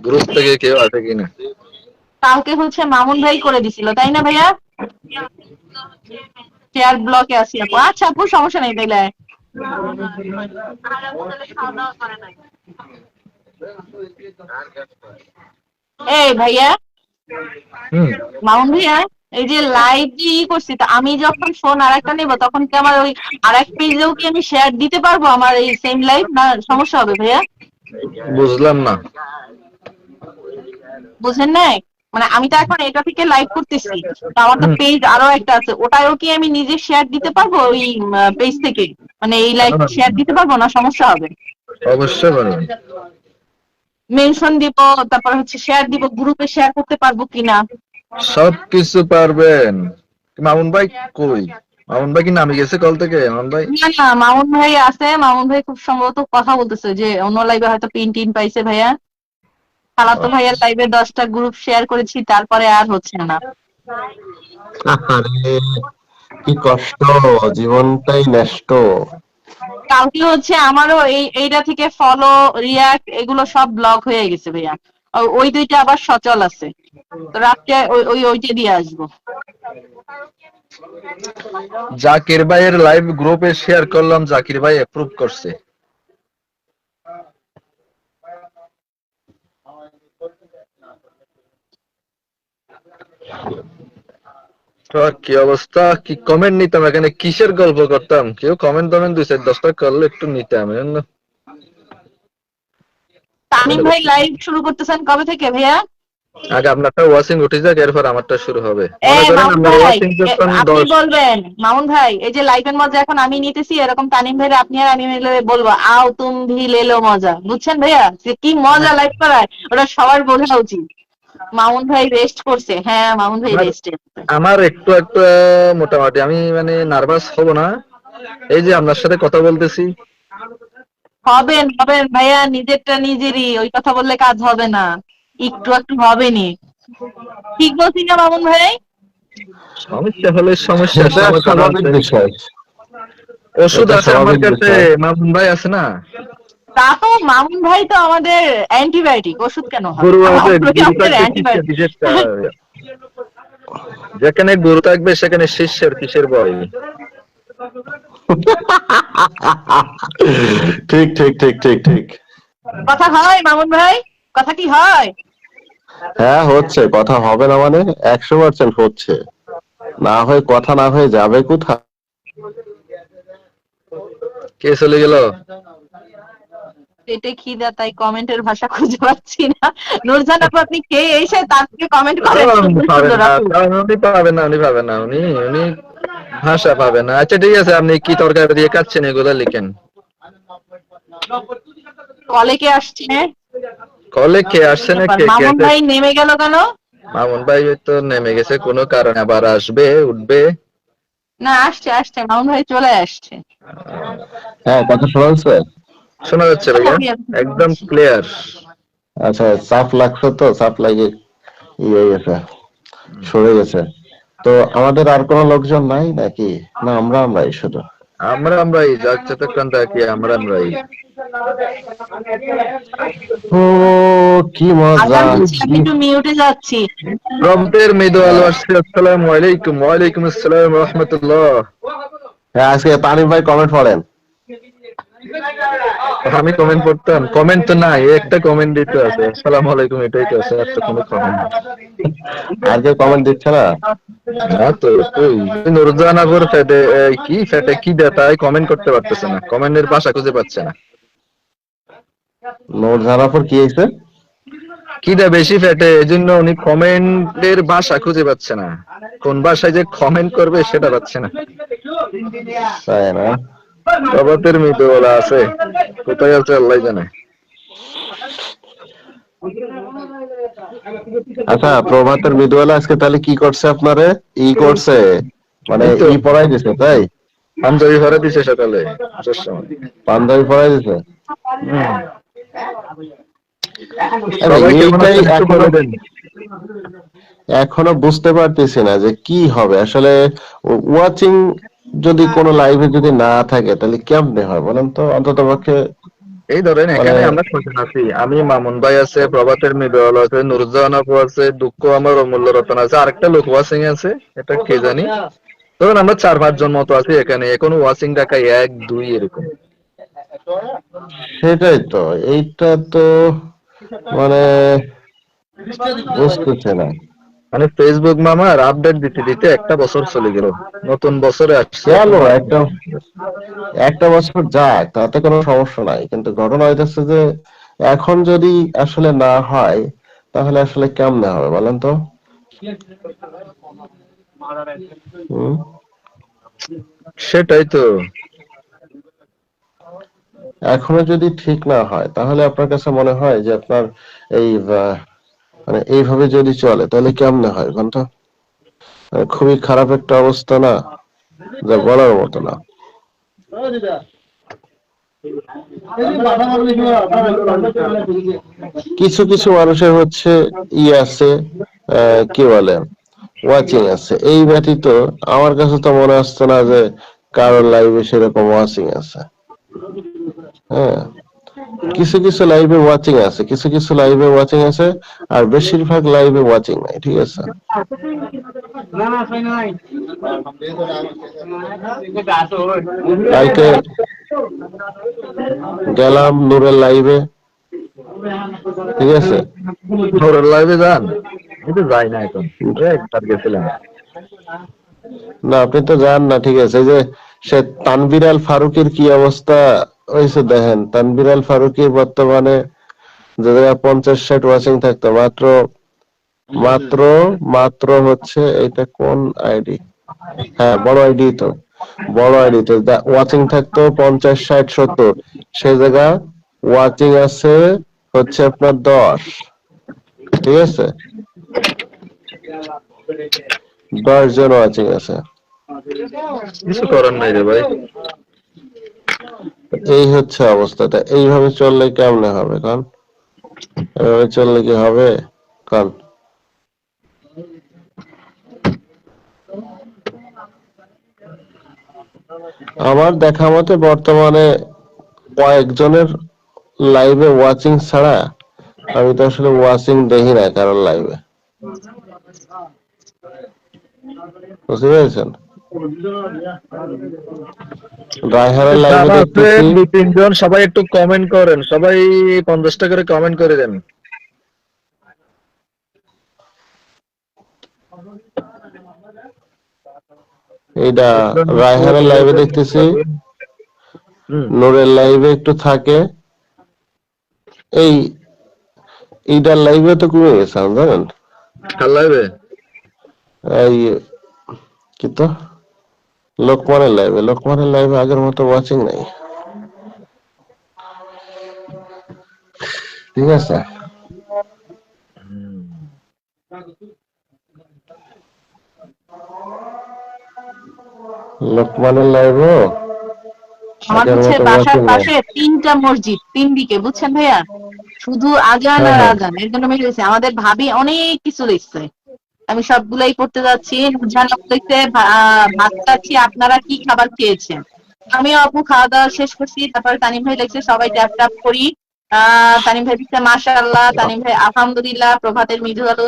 গ্রুপ থেকে কেউ আসে কিনা। কালকে মামুন ভাই করে দিছিল, তাই না ভাইয়া? শেয়ার ব্লকে আছি আপু। আচ্ছা আপু, সমস্যা নেই তাইলে। এই ভাইয়া, হুম, মামুন ভাইয়া, এই যে লাইভ যে করছি, তা আমি যখন ফোন আরেকটা নেবো তখন কি আমার ওই আরেক পেজেও কি আমি শেয়ার দিতে পারবো আমার এই সেম লাইভ, না সমস্যা হবে ভাইয়া? বুঝলাম না। বুঝেন নাই? মানে আমি তো এখন এটা থেকে লাইভ করতেছি, তো আমার তো হুম, পেজ আরো একটা আছে, ওটাও কি আমি নিজে শেয়ার দিতে পারবো ওই পেজ থেকে? মানে এই লাইভ শেয়ার দিতে পারবো, না সমস্যা হবে? অবশ্যই পারবেন। মেনশন দিব, তারপর শেয়ার দিব, গ্রুপে শেয়ার করতে পারবো কিনা? সবকিছু পারবেন। মামুন ভাই কই? মামুন ভাই কি নামে গেছে কল থেকে? মামুন ভাই না না, মামুন ভাই আছে, মামুন ভাই খুব সম্ভবত কথা বলতেছে যে অন্য লাইভে হয়তো পিন টিন পাইছে ভাইয়া। খালাতো ভাইয়ার লাইভে 10টা গ্রুপ শেয়ার করেছি, তারপরে আর হচ্ছে না। আরে কি কষ্ট, জীবনটাই নষ্ট। কালকে আমারও এইটা থেকে ফলো, রিয়াক্ট এগুলো সব ব্লক হয়ে গেছে ভাইয়া। ওই দুইটা আবার সচল আছে, তো রাত্রে ওইটা দিয়ে আসবো। জাকির ভাইয়ের লাইভ গ্রুপে শেয়ার করলাম, জাকির ভাই অ্যাপ্রুভ করছে। তো কি অবস্থা, কি কমেন্ট নিতাম এখানে, কিসের গল্প করতাম, কেউ কমেন্ট টমেন্ট 2-4-10টা করলে একটু নিতাম, জানেন না? তামিম ভাই লাইভ শুরু করতেছেন কবে থেকে ভাইয়া? আগে আপনারটা ওয়াচিং উঠে যাক, এরপর আমারটা শুরু হবে। এ মনে করেন মামুন আপনার ভাই, ওয়াচিং যখন আপনি 10। বলবেন মামুন ভাই, এই যে লাইভের মজা এখন আমি নিতেছি, এরকম তানিম ভাই আপনি আর আমি মিলে বলবো, আও তুম ভি লেলো মজা, বুঝছেন ভাইয়া? যে কি মজা লাইভ করায়, ওটা সবার বোঝা উচিত। মামুন ভাই রেস্ট করছে, হ্যাঁ মামুন ভাই আমার রেস্টে। আমার একটু একটু মোটামুটি, আমি মানে নার্ভাস হব না, এই যে আপনার সাথে কথা বলতেছি। হবেন হবেন ভাইয়া, নিজেরটা নিজেরই, ওই কথা বললে কাজ হবে না, একটু একটু হবেনি। ঠিক বলছি না মামুন ভাই? সমস্যা হলে সমস্যা সেটা সমাধান স্বাভাবিক আছে। বিষয়, ওষুধ এটা আছে আমার স্বাভাবিক কাছে, বিষয়। মামুন ভাই আছে না? তা তো মামুন ভাই তো আমাদের অ্যান্টিবায়োটিক, ওষুধ কেন হবে? গরু আছে, মামুন ভাই গরু আমাদের থাকবে অ্যান্টিবায়োটিক। কিসের যেখানে গরু থাকবে সেখানে শিষ্যের কিসের ভয়? ঠিক ঠিক ঠিক ঠিক ঠিক। কথা হয় মামুন ভাই? কথা কি হয়? হ্যাঁ হচ্ছে, কথা হবে না মানে 100% হচ্ছে। না হয়ে কথা না হয়ে যাবে কোথায়? কে চলে গেল? পেটে খিদা, তাই কমেন্টের ভাষা খুঁজে পাচ্ছি না। নূরজান আপু, আপনি কে এসে তার থেকে কমেন্ট করেন সুন্দর পাবেন সুন্দর না, আপু। উনি পাবেন না, উনি পাবেন না, উনি উনি ভাষা পাবেন না। আচ্ছা ঠিক আছে, আপনি কি তরকারি দিয়ে খাচ্ছেন এগুলো লিখেন। কলে কে আসছে? কলে কে আসছে না কে মামুন গেছে? ভাই নেমে গেল কেন? মামুন ভাই তো নেমে গেছে কোনো কারণে, আবার আসবে, উঠবে। না, আসছে আসছে, মামুন ভাই চলে আসছে। হ্যাঁ, কথা শোনা যাচ্ছে? শোনা যাচ্ছে ভাইয়া, একদম ক্লিয়ার। আচ্ছা, চাপ লাগছে তো, চাপ লাগে ইয়ে গেছে, সরে গেছে। তো আমাদের আর কোনো লোকজন নাই নাকি? না আমরাই শুধু? আমরাই যাচ্ছে তখন থাকি, আমরাই। ও কি মজা, আজান হচ্ছে, আমি কি একটু মিউটে যাচ্ছি। রব্বের মৃদু আলো আসছে। আসসালামু আলাইকুম। ওয়ালাইকুম আসসালাম ওয়া রাহমাতুল্লাহ। হ্যাঁ, আজকে তানিম ভাই কমেন্ট পড়েন। আমি কমেন্ট করতাম, কমেন্ট তো নাই, একটা কমেন্ট দিতে আছে, আসসালামু আলাইকুম, এটাই তো আছে, আর তো কোনো কমেন্ট নেই। আর কেউ কমেন্ট দিচ্ছে না? না তো, কই নুরজাহান আবুর ফেটে কি ফেটে কি দেয়, তাই কমেন্ট করতে পারতেছে না, কমেন্টের ভাষা খুঁজে পাচ্ছে না। নূর জানাপুর কি হয়েছে? খিদে বেশি পেটে, এজন্য উনি কমেন্টের ভাষা খুঁজে পাচ্ছে না, কোন ভাষায় যে কমেন্ট করবে সেটা পাচ্ছে না। তাই না? প্রভাতের মৃদুলা আছে, কোথায় আছে আল্লাহ জানে। আচ্ছা, প্রভাতের বিদুয়ালা আজকে তাহলে কি করছে আপনারে? করছে মানে এই তো পড়াই দিছে, তাই? পাঞ্জাবি ভরে দিছে সকালে আসার সময়। পাঞ্জাবি পড়াই দিছে। আরে সবাই কেমন এইটাই আছেন একটু এখনো বলে দেন। এখনো বুঝতে পারতেছি না যে কি হবে আসলে। ওয়াচিং যদি কোনো লাইভে যদি না থাকে তাহলে কেমনে হয় বলেন তো, অন্তত পক্ষে এই ধরেন মানে। এখানে আমরা ছজন আছি, আমি, মামুন ভাই আছে, প্রভাতের মৃদুল আছে, নুরজাহান আপু আছে, দুঃখ আমার অমূল্য রতন আছে, আরেকটা লোক ওয়াসিং আছে, এটা কে জানি। ধরুন আমরা 4-5 জন মতো আছি এখানে, এখন ওয়াসিং দেখায় 1-2 এরকম। সেটাই তো, এইটা তো মানে বুঝতেছে না। মানে ফেসবুক মামার আপডেট দিতে দিতে একটা বছর চলে গেল, নতুন বছরে আসছে গেল এখন একটা একটা বছর যাক, তাতে কোনো সমস্যা নাই, কিন্তু ঘটনা হইতেছে যে এখন যদি আসলে না হয় তাহলে আসলে কেমনে হবে বলেন তো। হুম? সেটাই তো। এখনো যদি ঠিক না হয় তাহলে আপনার কাছে মনে হয় যে আপনার এই মানে এইভাবে যদি চলে তাহলে কেমনে হয় বলেন তো। মানে খুবই খারাপ একটা অবস্থা না, যা বলার মতো না। কিছু কিছু মানুষের হচ্ছে আছে, কি বলে, ওয়াচিং আছে, এই ব্যতীত আমার কাছে তো মনে আসছে না যে কারোর লাইভে সেরকম ওয়াচিং আছে। হ্যাঁ, কিছু কিছু লাইভে ওয়াচিং আছে, কিছু কিছু লাইভে ওয়াচিং আছে, আর বেশিরভাগ লাইভে ওয়াচিং নাই, ঠিক আছে। কালকে গেলাম নূরের লাইভে, ঠিক আছে। ওর লাইভে যান, আমি তো যাই না এখন, একবার গেছিলাম। না আপনি তো জান না, ঠিক আছে। এই যে সে তানভীর আল ফারুকের কি অবস্থা হয়েছে দেখেন। তানভীর আল ফারুকের বর্তমানে যে জায়গায় 50-60 ওয়াচিং থাকতো, মাত্র মাত্র মাত্র হচ্ছে এটা কোন আইডি, হ্যাঁ বড় আইডি তো, বড় আইডি তো ওয়াচিং থাকতো 50-60-70, সেই জায়গা ওয়াচিং আছে হচ্ছে আপনার 10, ঠিক আছে। 10 জন ওয়াচিং আছে। কিছু করার নাই রে ভাই। এই হচ্ছে অবস্থাটা, এইভাবে চললে কেমনে হবে কারণ, এভাবে চললে কি হবে কারণ। আমার দেখা মতে বর্তমানে কয়েকজনের লাইভে ওয়াচিং ছাড়া আমি তো আসলে ওয়াচিং দেখি না কারোর লাইভে, বুঝতে পেরেছেন। রায়হানের লাইভে যারা দেখতেছি আছেন 2-3 জন, সবাই একটু কমেন্ট করেন, সবাই 50টা করে কমেন্ট করে দেন। এইটা রায়হানের লাইভে দেখতেছি, নূরের লাইভে একটু থাকে, এই এইটার লাইভে তো কমে গেছে আমি জানেন। কার লাইভে? এই কি তো লোকমানের লাইভে আগের মতো ওয়াচিং নাই, ঠিক আছে। লোকমানের লাইভও আমার আগের হচ্ছে মতো বাসার ওয়াচিং নাই। পাশে 3টা মসজিদ, 3 দিকে, বুঝছেন ভাইয়া, শুধু আজান হ্যাঁ আর হ্যাঁ, আজান, এর জন্য মিলে গেছে। আমাদের ভাবি অনেক কিছু লিখছে, আমি সবগুলাই পড়তে যাচ্ছি। নুরজাহান আপু লিখছে, ভাত খাচ্ছি, আপনারা কি খাবার খেয়েছেন। আমিও আপু খাওয়া দাওয়া শেষ করছি। তারপরে তানিম ভাই লিখছে, সবাই ট্যাপ ট্যাপ করি। তানিম ভাই লিখছে মাশাআল্লাহ, তানিম ভাই আলহামদুলিল্লাহ, প্রভাতের মৃদু আলো,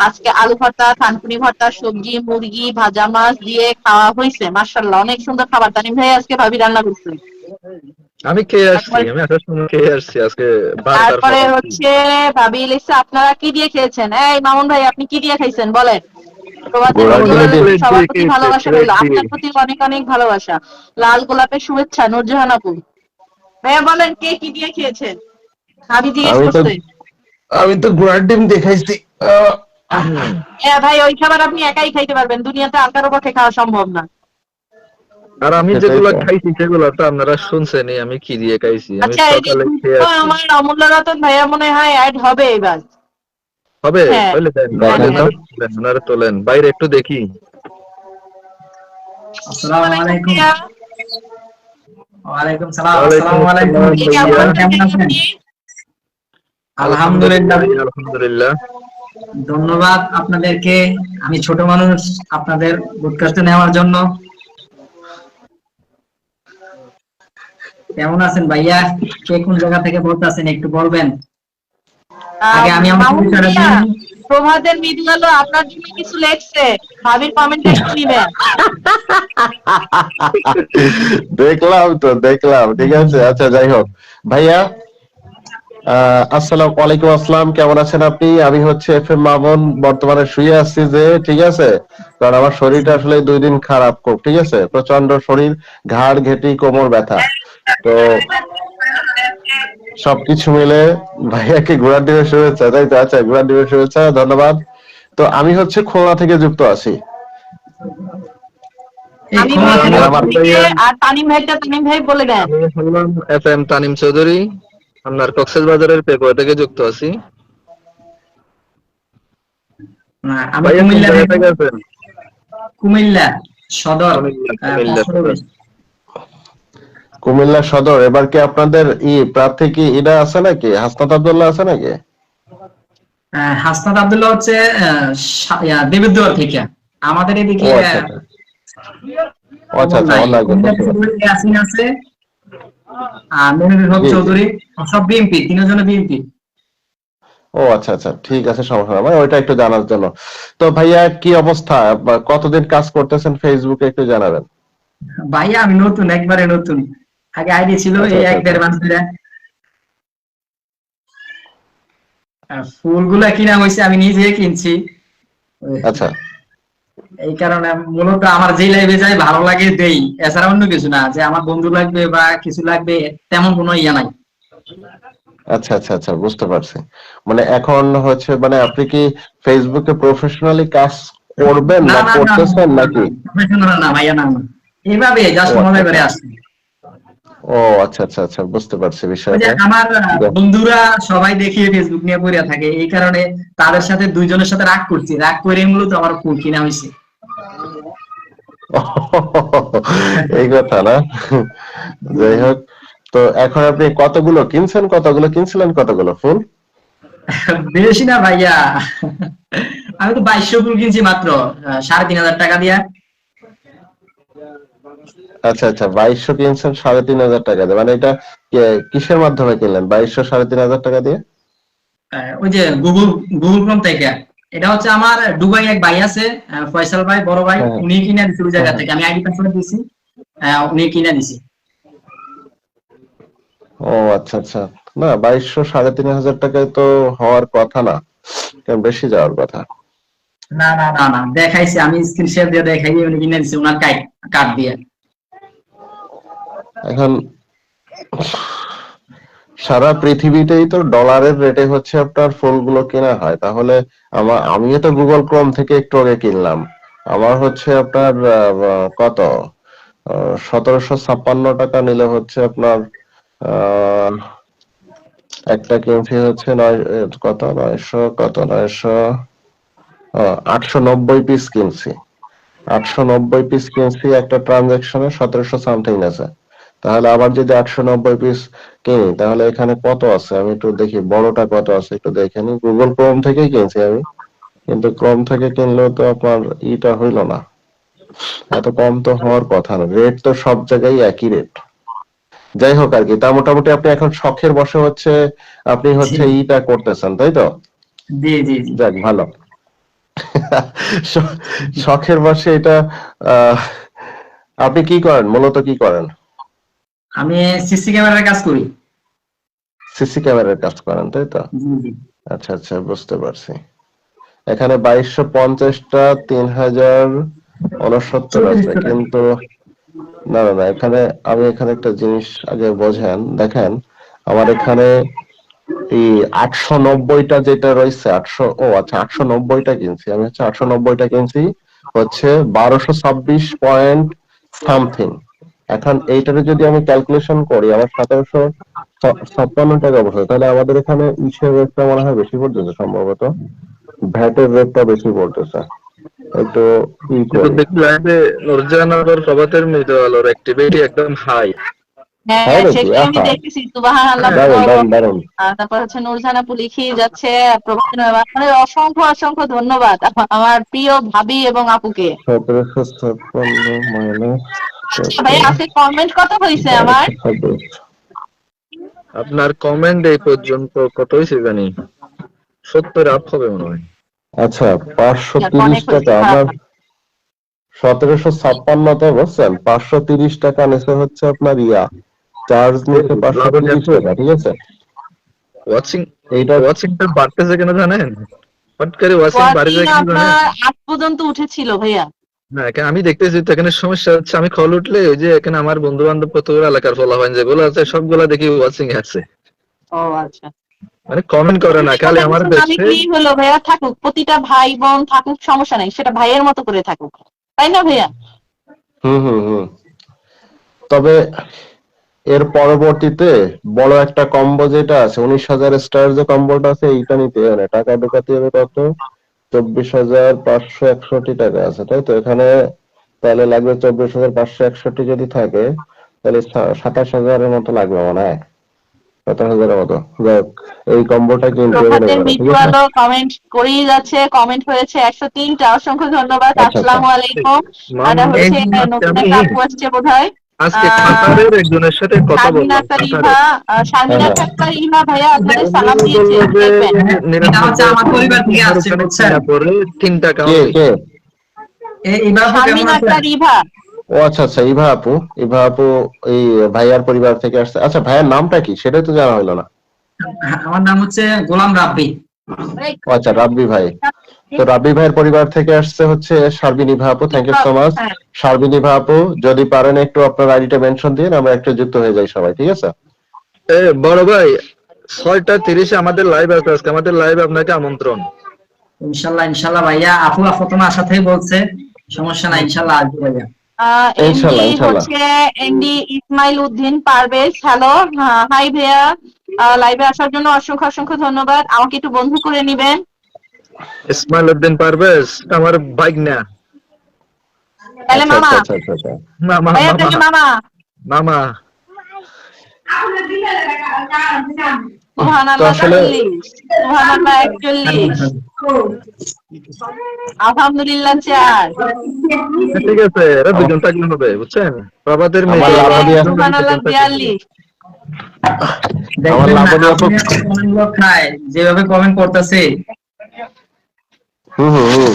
আজকে আলু ভর্তা, থানকুনি ভর্তা, সবজি, মুরগি, ভাজা মাছ দিয়ে খাওয়া হয়েছে, মাশাআল্লাহ অনেক সুন্দর খাবার। তানিম ভাই আজকে ভাবি রান্না করছে। আমি খেয়ে আসছি, তারপরে আমি আসার সময় খেয়ে আসছি আজকে, বার্গার তারপরে খাওয়াচ্ছি। হচ্ছে ভাবি লিখছে, আপনারা কি দিয়ে খেয়েছেন। এই মামুন ভাই, আপনি কি দিয়ে খাইছেন বলেন। প্রভাতের গোড়া মৃদু দিয়ে আলো দিয়ে। সবার প্রতি খেয়েছে, ভালোবাসা প্লেট রইল, দিয়ে। আপনার প্রতি অনেক অনেক ভালোবাসা। লাল গোলাপের শুভেচ্ছা, নুরজাহান আপু। ভাইয়া বলেন, কে কি দিয়ে খেয়েছেন, ভাবি জিজ্ঞেস আমি তো করছে। আমি তো ঘোড়ার ডিম দেখাইছি। হ্যাঁ ভাই, ওই খাবার আপনি একাই খাইতে পারবেন, দুনিয়াতে আর কারো পক্ষে খাওয়া সম্ভব না। আর আমি সেটাই যেগুলো তো। খাইছি সেগুলো তো আপনারা শুনছেনই, আমি কি দিয়ে খাইছি। আমি আচ্ছা, এই যে সকালে খেয়ে তো আসছি। আমার অমূল্য রতন ভাইয়া মনে হয় অ্যাড হবে এবার। হবে? হ্যাঁ তাহলে দেন, হ্যাঁ দেখেন তো। হ্যাঁ। ওনারা তোলেন বাইরে একটু দেখি। আসসালামু ওয়ালাইকুম আলাইকুম। ভাইয়া। ওয়ালাইকুম সালাম। ওয়ালাইকুম আসসালামু আলাইকুম। আসসালাম এই কেমন ভাইয়া। আপনারা আছেন কেমন ভাইয়া আছেন? আপনি? আলহামদুলিল্লাহ। আলহামদুলিল্লাহ। ধন্যবাদ আপনাদেরকে, আমি ছোট মানুষ, আপনাদের পডকাস্টে নেওয়ার জন্য। কেমন আছেন ভাইয়া? কে কোন জায়গা থেকে বলতেছেন একটু বলবেন? আগে আমি আমার মামুন পরিচয়টা ভাইয়া, দিয়ে নিই। প্রভাতের মৃদু আলো আপনার জন্য কিছু লেখছে, ভাবির কমেন্ট একটু নিবেন। দেখলাম তো, দেখলাম, ঠিক আছে। আচ্ছা, যাই হোক ভাইয়া, আসসালামু আলাইকুম। আসসালাম, কেমন আছেন আপনি? আমি হচ্ছে এফ এম মামুন, বর্তমানে শুয়ে আসছি যে, ঠিক আছে, কারণ আমার শরীরটা আসলে 2 দিন খারাপ, খুব, ঠিক আছে, প্রচন্ড শরীর, ঘাড় ঘেঁটি কোমর ব্যথা, তো সবকিছু মিলে ভাইয়াকে ঘোড়ার ডিমের শুভেচ্ছা, তাই তো? আচ্ছা, ঘোড়ার ডিমের শুভেচ্ছা, ধন্যবাদ। তো আমি হচ্ছে খুলনা থেকে যুক্ত আছি। এই আমি ক্ষমা ভাইয়া থেকে আর আমার নতুন ভাইয়া, আর তানিম ভাইটা তানিম ভাই বলে দেন। আমি হলাম FM তানিম চৌধুরী, আপনার কক্সবাজারের পেকুয়া থেকে যুক্ত আছি। আমি ভাইয়া কোন কুমিল্লা জায়গা থেকে, থেকে আছেন? কুমিল্লা সদর, কুমিল্লা থেকে। কুমিল্লা সদর। এবার কি আপনাদের প্রার্থী কি এটা আছে নাকি, হাসনাত আব্দুল্লাহ আছে নাকি? হাসনাত আব্দুল্লাহ হচ্ছে দেবিদ্বার থেকে। আমাদের ও এদিকে আচ্ছা আচ্ছা, ও আচ্ছা আচ্ছা, নাই। অনেক কুমিল্লা বুঝতে থেকে পারছি। ইয়াসিন আছে, মেহবুব হক জি জি। চৌধুরী, সব বিএনপি, তিনজনে বিএনপি। ও আচ্ছা আচ্ছা, ঠিক আছে, সমস্যা নাই, ওইটা একটু জানার জন্য। তো ভাইয়া কি অবস্থা, বা কতদিন কাজ করতেছেন ফেসবুকে, একটু জানাবেন। ভাইয়া আমি নতুন, একবারে নতুন। আগে আইডি ছিল আচ্ছা এই আচ্ছা এক আচ্ছা দেড় মাস ধরে। ফুলগুলা কিনা হয়েছে, আমি নিজে কিনছি। আচ্ছা। এই কারণে মূলত আমার যে লাইভে যাই ভালো লাগে দেই, এছাড়া অন্য কিছু না যে আমার বন্ধু লাগবে বা কিছু লাগবে, তেমন কোনো ইয়া নাই। আচ্ছা আচ্ছা আচ্ছা, বুঝতে পারছি। মানে এখন হচ্ছে, মানে আপনি কি ফেসবুকে প্রফেশনালি কাজ করবেন না না না না করতেছেন নাকি? প্রফেশনাল না ভাইয়া, না না, এইভাবে ও জাস্ট আচ্ছা মজা করে আচ্ছা, আসছে। ও আচ্ছা আচ্ছা আচ্ছা, বুঝতে পারছি ওই যে বিষয়টা। আমার যাক। বন্ধুরা সবাই দেখি ফেসবুক নিয়ে পড়ে থাকে, এই কারণে তাদের সাথে দুইজনের সাথে রাগ করছি, রাগ করে মূলত আমার ফুল কিনা হয়েছে। এই কথা না? যাই হোক, তো এখন আপনি কতগুলো কিনছেন, কতগুলো কিনছিলেন, কতগুলো ফুল? বেশি না ভাইয়া, আমি তো 2200 ফুল কিনছি মাত্র, 3500 টাকা দিয়া। আচ্ছা আচ্ছা, 2200 কিনছেন 3500 টাকা দিয়ে, মানে এটা কিসের মাধ্যমে কিনলেন 2200 3500 টাকা দিয়ে? ওই যে গুগল গুগল ক্রোম থেকে। এটা হচ্ছে আমার দুবাই এক ভাই আছে, ফয়সাল ভাই, বড় ভাই, হ্যাঁ উনি কিনে দিছে ওই হ্যাঁ জায়গা হ্যাঁ। থেকে, আমি আইডি পাসওয়ার্ড দিছি, উনি কিনে দিছি। ও আচ্ছা আচ্ছা, না 2200 3500 টাকায় তো হওয়ার কথা না, কেন বেশি যাওয়ার কথা। না না না না, দেখাইছি আমি, স্ক্রিনশট দিয়ে দেখাই, উনি কিনে দিছে ওনার কার্ড দিয়ে। এখন সারা পৃথিবীতেই তো ডলারের রেটে হচ্ছে আপনার ফুলগুলো কেনা হয়, তাহলে আমিও তো গুগল ক্রোম থেকে একটু আগে কিনলাম। আমার হচ্ছে আপনার কত 1756 টাকা নিলে হচ্ছে আপনার আহ একটা কিনছি হচ্ছে 890 পিস কিনছি। 890 পিস কিনছি, একটা ট্রানজাকশনে 1700 সামথিং আছে। তাহলে আবার যদি 890 পিস কিনি, তাহলে এখানে কত আছে আমি একটু দেখি, বড়টা কত আছে একটু দেখে নি। গুগল ক্রোম থেকেই কিনছি আমি, কিন্তু ক্রোম থেকে কিনলেও তো আপনার ইটা হইল না, এত কম তো হওয়ার কথা না, রেট তো সব জায়গায় একই রেট। যাই হোক আর কি, তা মোটামুটি আপনি এখন শখের বশে হচ্ছে আপনি জি হচ্ছে ইটা করতেছেন, তাই তো? জি জি জি। যাক, ভালো। শখের বশে এটা। আহ আপনি কি করেন, মূলত কি করেন? আমি সিসি ক্যামেরার কাজ করি। সিসি ক্যামেরার কাজ করেন, তাই তো? জি জি। আচ্ছা আচ্ছা, বুঝতে পারছি। এখানে 2250টা 3069 আছে, 3400 টাকা। কিন্তু না না না, এখানে আমি এখানে একটা জিনিস আগে বোঝেন, দেখেন আমার এখানে এই 890টা যেটা রয়েছে 890টা কিনছি আমি, হচ্ছে 890টা কিনছি, হচ্ছে 1226 সামথিং। এখন এইটারে যদি আমি ক্যালকুলেশন করি আমার 1756 টাকা বসে, তাহলে আমাদের এখানে ইসের রেটটা মনে হয় বেশি পড়তেছে, সম্ভবত ভ্যাটের রেটটা বেশি পড়তেছে। একটু ই কিন্তু করি। দেখি লাইভে নুরজাহান প্রভাতের মৃদু আলোর অ্যাক্টিভিটি একদম হাই। হ্যাঁ তাই নাকি? সেটাই আমি আহা, দেখতেছি, সুবহানাল্লাহ। দারুন দারুন দারুন। তারপর হচ্ছে নূরজাহান আপু লিখেই যাচ্ছে প্রভাত মানে অসংখ্য অসংখ্য ধন্যবাদ আমার প্রিয় ভাবি এবং আপুকে। 1756 মাইনাস আচ্ছা ভাই আজকে কমেন্ট কত হয়েছে আমার? 1226। আপনার কমেন্ট এই পর্যন্ত কত হয়েছে জানি, 70 আপ হবে মনে হয়। আচ্ছা, 530 অনেক হয়েছে, টাকা খারাপ আমার না। 1756তে বুঝছেন, 530 টাকা নিচে হচ্ছে আপনার চার্জ নিচে 530 টাকা, ঠিক আছে? ওয়াচিং এইটা ওয়াচিংটা বাড়তেছে কেন জানেন? হট করে ওয়াচিং বাড়ে ওয়াচিং যায় কেন জানেন? আপনার 8 পর্যন্ত উঠেছিল ভাইয়া। না এখানে আমি দেখতেছি তো, এখানে সমস্যা হচ্ছে আমি কল উঠলে ওই যে এখানে আমার বন্ধু বান্ধব কতগুলো এলাকার ফলাফল যেগুলো আছে সবগুলা দেখি ওয়াচিং আছে, ও আচ্ছা, মানে কমেন্ট করে না, খালি আমার আমি দেশে। কি হলো ভাইয়া, থাকুক প্রতিটা ভাই বোন থাকুক, সমস্যা নাই, সেটা ভাইয়ের মতো করে থাকুক, তাই না ভাইয়া? হুম হুম হুম। তবে এর পরবর্তীতে বড় একটা কম্বো যেটা আছে 19,000 স্টার যে কম্বোটা আছে, এইটা নিতে হবে, টাকা ঢোকাতে হবে কত, 24,561 টাকা আছে, তাই তো? এখানে তাহলে লাগবে 24,561 যদি থাকে, তাহলে 27,000-এর মতো লাগবে মনে হয়, 27,000-এর মতো। যাই হোক, এই কম্বোটা কিনতে হবে প্রভাতের এবারে, ঠিক মৃত্যু আছে? আলো কমেন্ট করেই যাচ্ছে, কমেন্ট হয়েছে 103টা, অসংখ্য ধন্যবাদ। আচ্ছা আচ্ছা। আসসালামু আলাইকুম। এটা মামুন, হচ্ছে আজকে নতুন আমি একটা আপু আসছে বোধহয়, আজকে কাতারের একজনের সাথে কথা শারমিনা বললাম, আক্তার কাতারে। ইভা। হ্যাঁ শারমিনা হ্যাঁ। আক্তার ইভা ভাইয়া আপনাদের উনি সালাম দিয়েছে, বললো যে দেখবেন। এটা হচ্ছে আমার পরিবার থেকে আসছে, ওখানে বুঝছেন? কিনা পরে 3 টাকা কে only। কে? এবার আপু কেমন শারমিনা আছেন? আক্তার ইভা। ও আচ্ছা আচ্ছা, ইভা আপু। ইভা আপু এই ভাইয়ার পরিবার থেকে আসছে। আচ্ছা, ভাইয়ার নামটা কি সেটাই তো জানা হলো না। আমার নাম হচ্ছে গোলাম রাব্বি। ও আচ্ছা, রাব্বি ভাই। তো রাব্বি ভাইয়ের পরিবার থেকে আসছে হচ্ছে শারবিন ইভা আপু। থ্যাংক ইউ সো মাচ হ্যাঁ। শারবিন ইভা আপু। যদি পারেন একটু আপনার আইডিটা মেনশন দিন, আমরা একটু যুক্ত হয়ে যাই সবাই, ঠিক আছে? বড় ভাই 6টা 30-এ আমাদের লাইভ আছে, আজকে আমাদের লাইভে আপনাকে আমন্ত্রণ। ইনশাল্লাহ ইনশাল্লাহ ভাইয়া, আপু প্রথমে আসার থেকে বলছে, সমস্যা নাই, ইনশাল্লাহ আসবে ভাইয়া। এমডি ইনশাল্লাহ ইনশাল্লাহ। হচ্ছে MD Ismail Uddin Parvez, hello. Hi ভাইয়া, লাইভে আসার জন্য অসংখ্য অসংখ্য ধন্যবাদ। আমাকে একটু বন্ধু করে নিবেন। ইসমাইল উদ্দিন পারভেজ আমার বাইক না। তাহলে আচ্ছা মামা, আচ্ছা আচ্ছা আচ্ছা আচ্ছা। মামা ভাইয়া মামা তাহলে মামা। মামা। সুবহানাল্লাহ আসলে 40, সুবহানাল্লাহ 41, আলহামদুলিল্লাহ 4, ঠিক আছে, এরা দুজন থাকলে হবে, বুঝছেন? প্রভাতের আমার মেয়ে লাবণী আপু, সুবহানাল্লাহ 42। আমার দেখবেন না, লাবণী আপু। আপনি কমেন্ট ব্লক খায়, যেভাবে কমেন্ট করতেছে হুম হুম হুম।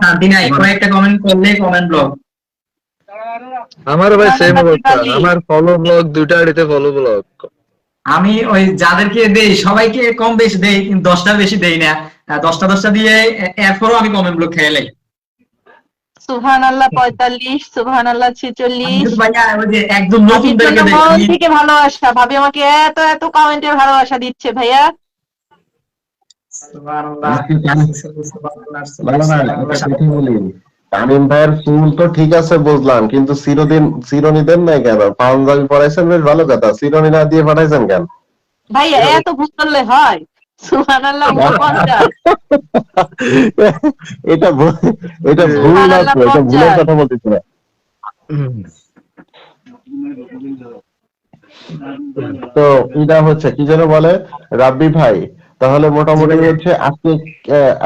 শান্তি নাই, কয়েকটা কমেন্ট করলে কমেন্ট ব্লক। আমার ভাই সেম সুবহানাল্লাহ অবস্থা, 43। আমার ফলো ব্লগ 2টা আইডিতে ফলো ব্লগ। আমি ওই যাদেরকে দেই সবাইকে কম বেশি দেই, কিন্তু 10টা বেশি দেই না। 10টা দিয়ে এরপরও আমি কমেন্ট ব্লক খেয়ে লাই। সুবহানাল্লাহ 45, সুবহানাল্লাহ আমি 46। কিন্তু ভাইয়া ওই যে একদম ভাবির জন্য নতুনদেরকে দেই মন আমি। থেকে ভালোবাসা, ভাবি আমাকে এত এত কমেন্টে ভালোবাসা দিচ্ছে ভাইয়া। সুবহানাল্লাহ, সুবহানাল্লাহ, ভালো ভাই, একটা কথা বলি, তামিম ভাইয়ের চুল তো ঠিক আছে বুঝলাম, কিন্তু চিরনি দেন নাই কেন? পাঞ্জাবি পরাইছেন বেশ ভালো কথা, চিরনি না দিয়ে পাঠাইছেন কেন? ভাইয়া এত ভুল করলে হয়? সুবহানাল্লাহ 49, এটা এটা ভুল না তো, এটা ভুলের কথা বলতেছি না। তো এটা হচ্ছে কি যেন বলে রাব্বি ভাই, তাহলে মোটামুটি হচ্ছে আজকে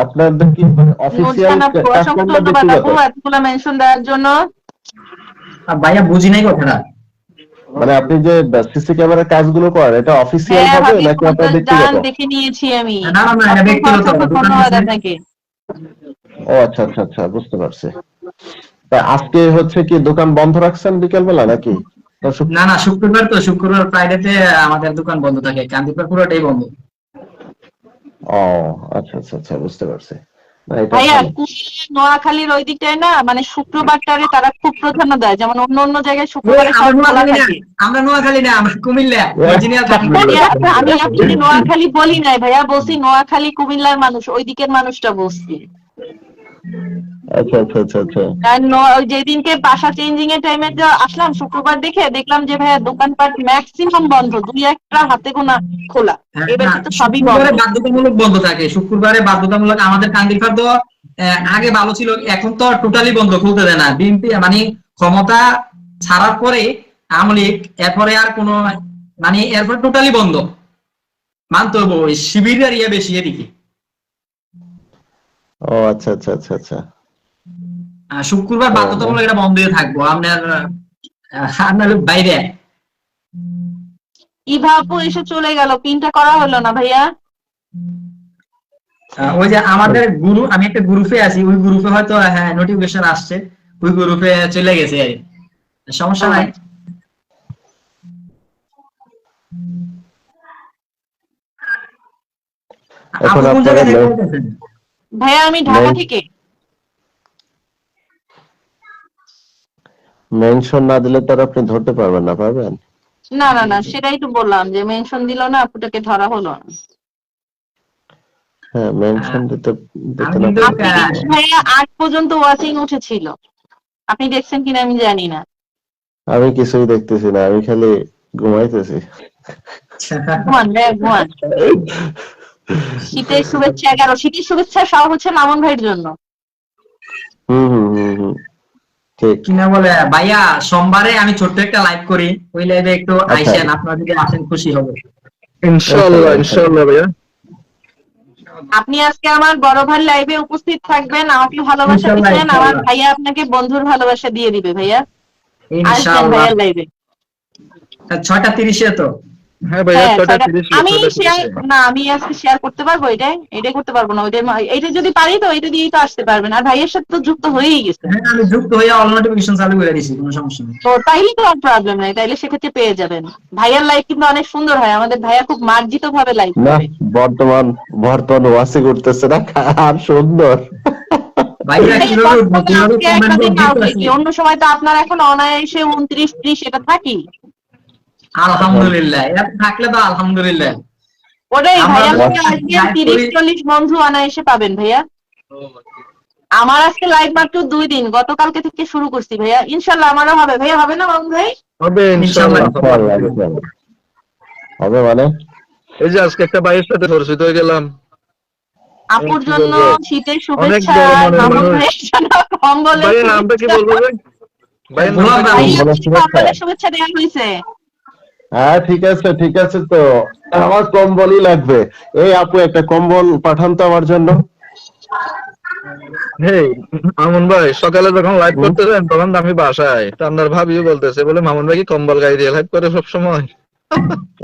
আপনাদের কি অফিসিয়াল নুরজাহান আপু কাজ অসংখ্য করলে ধন্যবাদ ব্যক্তিগত? আপু এতগুলো মেনশন দেওয়ার জন্য। ভাইয়া বুঝি নাই কথাটা। মানে আপনি যে সিসি ক্যামেরার কাজগুলো করেন, এটা অফিসিয়াল হ্যাঁ ভাবে ভাবি নাকি আপনার জান ব্যক্তিগত? দেখে নিয়েছি আমি। না না না, এটা অসংখ্য ব্যক্তিগত অসংখ্য দোকান ধন্যবাদ আছে। আপনাকে। ও আচ্ছা আচ্ছা আচ্ছা, বুঝতে পারছি। তা আজকে হচ্ছে কি দোকান বন্ধ রাখছেন বিকেল বেলা নাকি? না না, শুক্রবার তো, শুক্রবার ফ্রাইডেতে আমাদের দোকান বন্ধ থাকে, কান্দিপার পুরোটাই বন্ধ। ও আচ্ছা আচ্ছা আচ্ছা, বুঝতে পারছি। না, এটা ভাইয়া ভালো। কুমিল্লা নোয়াখালীর ওই দিকটায় না মানে শুক্রবারটারে তারা খুব প্রাধান্য দেয়, যেমন অন্য অন্য জায়গায় ওই শুক্রবারে আমরা সব খোলা নোয়াখালী না, থাকে। আমরা নোয়াখালী না, আমরা কুমিল্লা অরিজিনাল থাকি। ভাইয়া, আমি actually নোয়াখালী বলি নাই ভাইয়া, বলছি নোয়াখালী কুমিল্লার মানুষ, ওই দিকের মানুষটা বলছি। আচ্ছা আচ্ছা আচ্ছা আচ্ছা। আর ওই যেদিনকে বাসা চেঞ্জিং এর টাইমে আসলাম শুক্রবার দেখে দেখলাম যে ভাইয়া দোকানপাট ম্যাক্সিমাম বন্ধ, দুই একটা হাতে গোনা খোলা, হ্যাঁ, এবার না, তো সবই বন্ধ। শুক্রবারে বাধ্যতামূলক বন্ধ থাকে, শুক্রবারে বাধ্যতামূলক। আমাদের কান্দিরপাড় তো আগে ভালো ছিল, এখন তো টোটালি বন্ধ, খুলতে দেয় না বিএনপি, মানে ক্ষমতা ছাড়ার পরে আওয়ামী লীগ, এরপরে আর কোনো মানে এরপর টোটালি বন্ধ মানতে হবে। ওই শিবিরের ইয়ে বেশি এদিকে। ও আচ্ছা আচ্ছা আচ্ছা আচ্ছা। শুক্রবার বাধ্যতামূলক এটা বন্ধ হয়ে থাকবো আপনার আপনার বাইরে। ইভা আপু এসে চলে গেল, পিনটা করা হলো না ভাইয়া। ওই যে আমাদের গুরু, আমি একটা গ্রুপে আছি, ওই গ্রুপে হয়তো হ্যাঁ নোটিফিকেশন আসছে, ওই গ্রুপে চলে গেছে, সমস্যা নাই। এখন আপনি কোন আপনারা জায়গা থেকে বলতেছেন? ভাইয়া আমি ঢাকা থেকে। মেনশন না দিলে তো আর আপনি ধরতে পারবেন না, পারবেন? না না না, সেটাই তো বললাম যে মেনশন দিল না, আপুটাকে ধরা হলো না। হ্যাঁ, মেনশন দিতে আমি না কিন্তু পারলে আপনি কিন্তু ভাইয়া 8 পর্যন্ত ওয়াচিং উঠেছিল, আপনি দেখছেন কিনা আমি জানি না। আমি কিছুই দেখতেছি না, আমি খালি ঘুমাইতেছি। ঘুমান ভাইয়া ঘুমান। শীতের শুভেচ্ছা 11, শীতের শুভেচ্ছা সব হচ্ছে মামুন ভাইয়ের জন্য। হুম হুম হুম হুম, ঠিক। কিনা বলে ভাইয়া সোমবারে আমি ছোট্ট একটা লাইভ করি, ওই লাইভে একটু আচ্ছা। আইসেন, আপনারা যদি আসেন খুশি হবে। ইনশাআল্লাহ ইনশাআল্লাহ ভাইয়া। আপনি আজকে আমার বড় ভাই লাইভে উপস্থিত থাকবেন, আমাকে ভালোবাসা ইনশাআল্লাহ, দিচ্ছেন, আমার ইনশাআল্লাহ। ভাইয়া আপনাকে বন্ধুর ভালোবাসা দিয়ে দিবে ভাইয়া। আসবেন ইনশাআল্লাহ। ভাইয়ার লাইভে। 6:30 তো? হ্যাঁ ভাইয়া, হ্যাঁ 6:30 আমি শেয়ার না, আমি আজকে শেয়ার করতে পারবো, এটাই করতে পারবো না, এটা যদি পারি তো এটা দিয়েই তো আসতে পারবেন, আর ভাইয়ের সাথে তো যুক্ত হয়েই গেছে। হ্যাঁ, আমি যুক্ত হয়ে অল নোটিফিকেশন চালু করে দিছি, কোনো সমস্যা নেই। তো তাইলে তো আর প্রবলেম নাই, তাইলে সেক্ষেত্রে পেয়ে যাবেন। ভাইয়ার লাইভ কিন্তু অনেক সুন্দর হয়, আমাদের ভাইয়া খুব মার্জিত ভাবে লাইভ না, করে। বর্তমান ওয়াসি করতেছে না, আর সুন্দর। ভাইয়া ভাইয়া, কিভাবে উঠবো, বর্তমানে কিভাবে আজকে কমেন্ট একটা দিন করবো? out হয়েছে, অন্য সময় তো আপনার এখন অনায়াসে 29-30 এটা থাকি। আলহামদুলিল্লাহ, এটা থাকলে তো আলহামদুলিল্লাহ। ওটাই আমরা ভাইয়া, বস- আজকে লাইভ করি। 30-40 বন্ধু অনায়াসে পাবেন ভাইয়া। আমার আজকে লাইভ মাত্র 2 দিন, গতকালকে থেকে শুরু করছি ভাইয়া, ইনশাল্লাহ আমারও হবে ভাইয়া, হবে না মামুন ভাই? হবে ইনশাআল্লাহ। হবে মানে? এই যে আজকে একটা ভাইয়ের সাথে পরিচিত হয়ে গেলাম। আপুর কি জন্য বলবো? শীতের অনেক শুভেচ্ছা, বড় মনের মামুন মানুষ। ভাইয়ের জন্য কম্বলের ভাইয়ের নামটা কি শুভেচ্ছা। বলবো ভাই? ভাইয়ের বললাম নামটা না, কি? ভাইয়া কম্বলের শুভেচ্ছা? কম্বলের শুভেচ্ছা দেওয়া হয়েছে। হ্যাঁ ঠিক আছে ঠিক আছে, তো আমার কম্বলই লাগবে। এই আপু একটা কম্বল পাঠান তো আমার জন্য। হেই মামুন ভাই, সকালে যখন লাইভ করতেছেন তখন তো আমি বাসায়, তো আপনার ভাবিও বলতেছে বলে মামুন ভাই কি কম্বল গায়ে দিয়ে লাইভ করে সব সময়?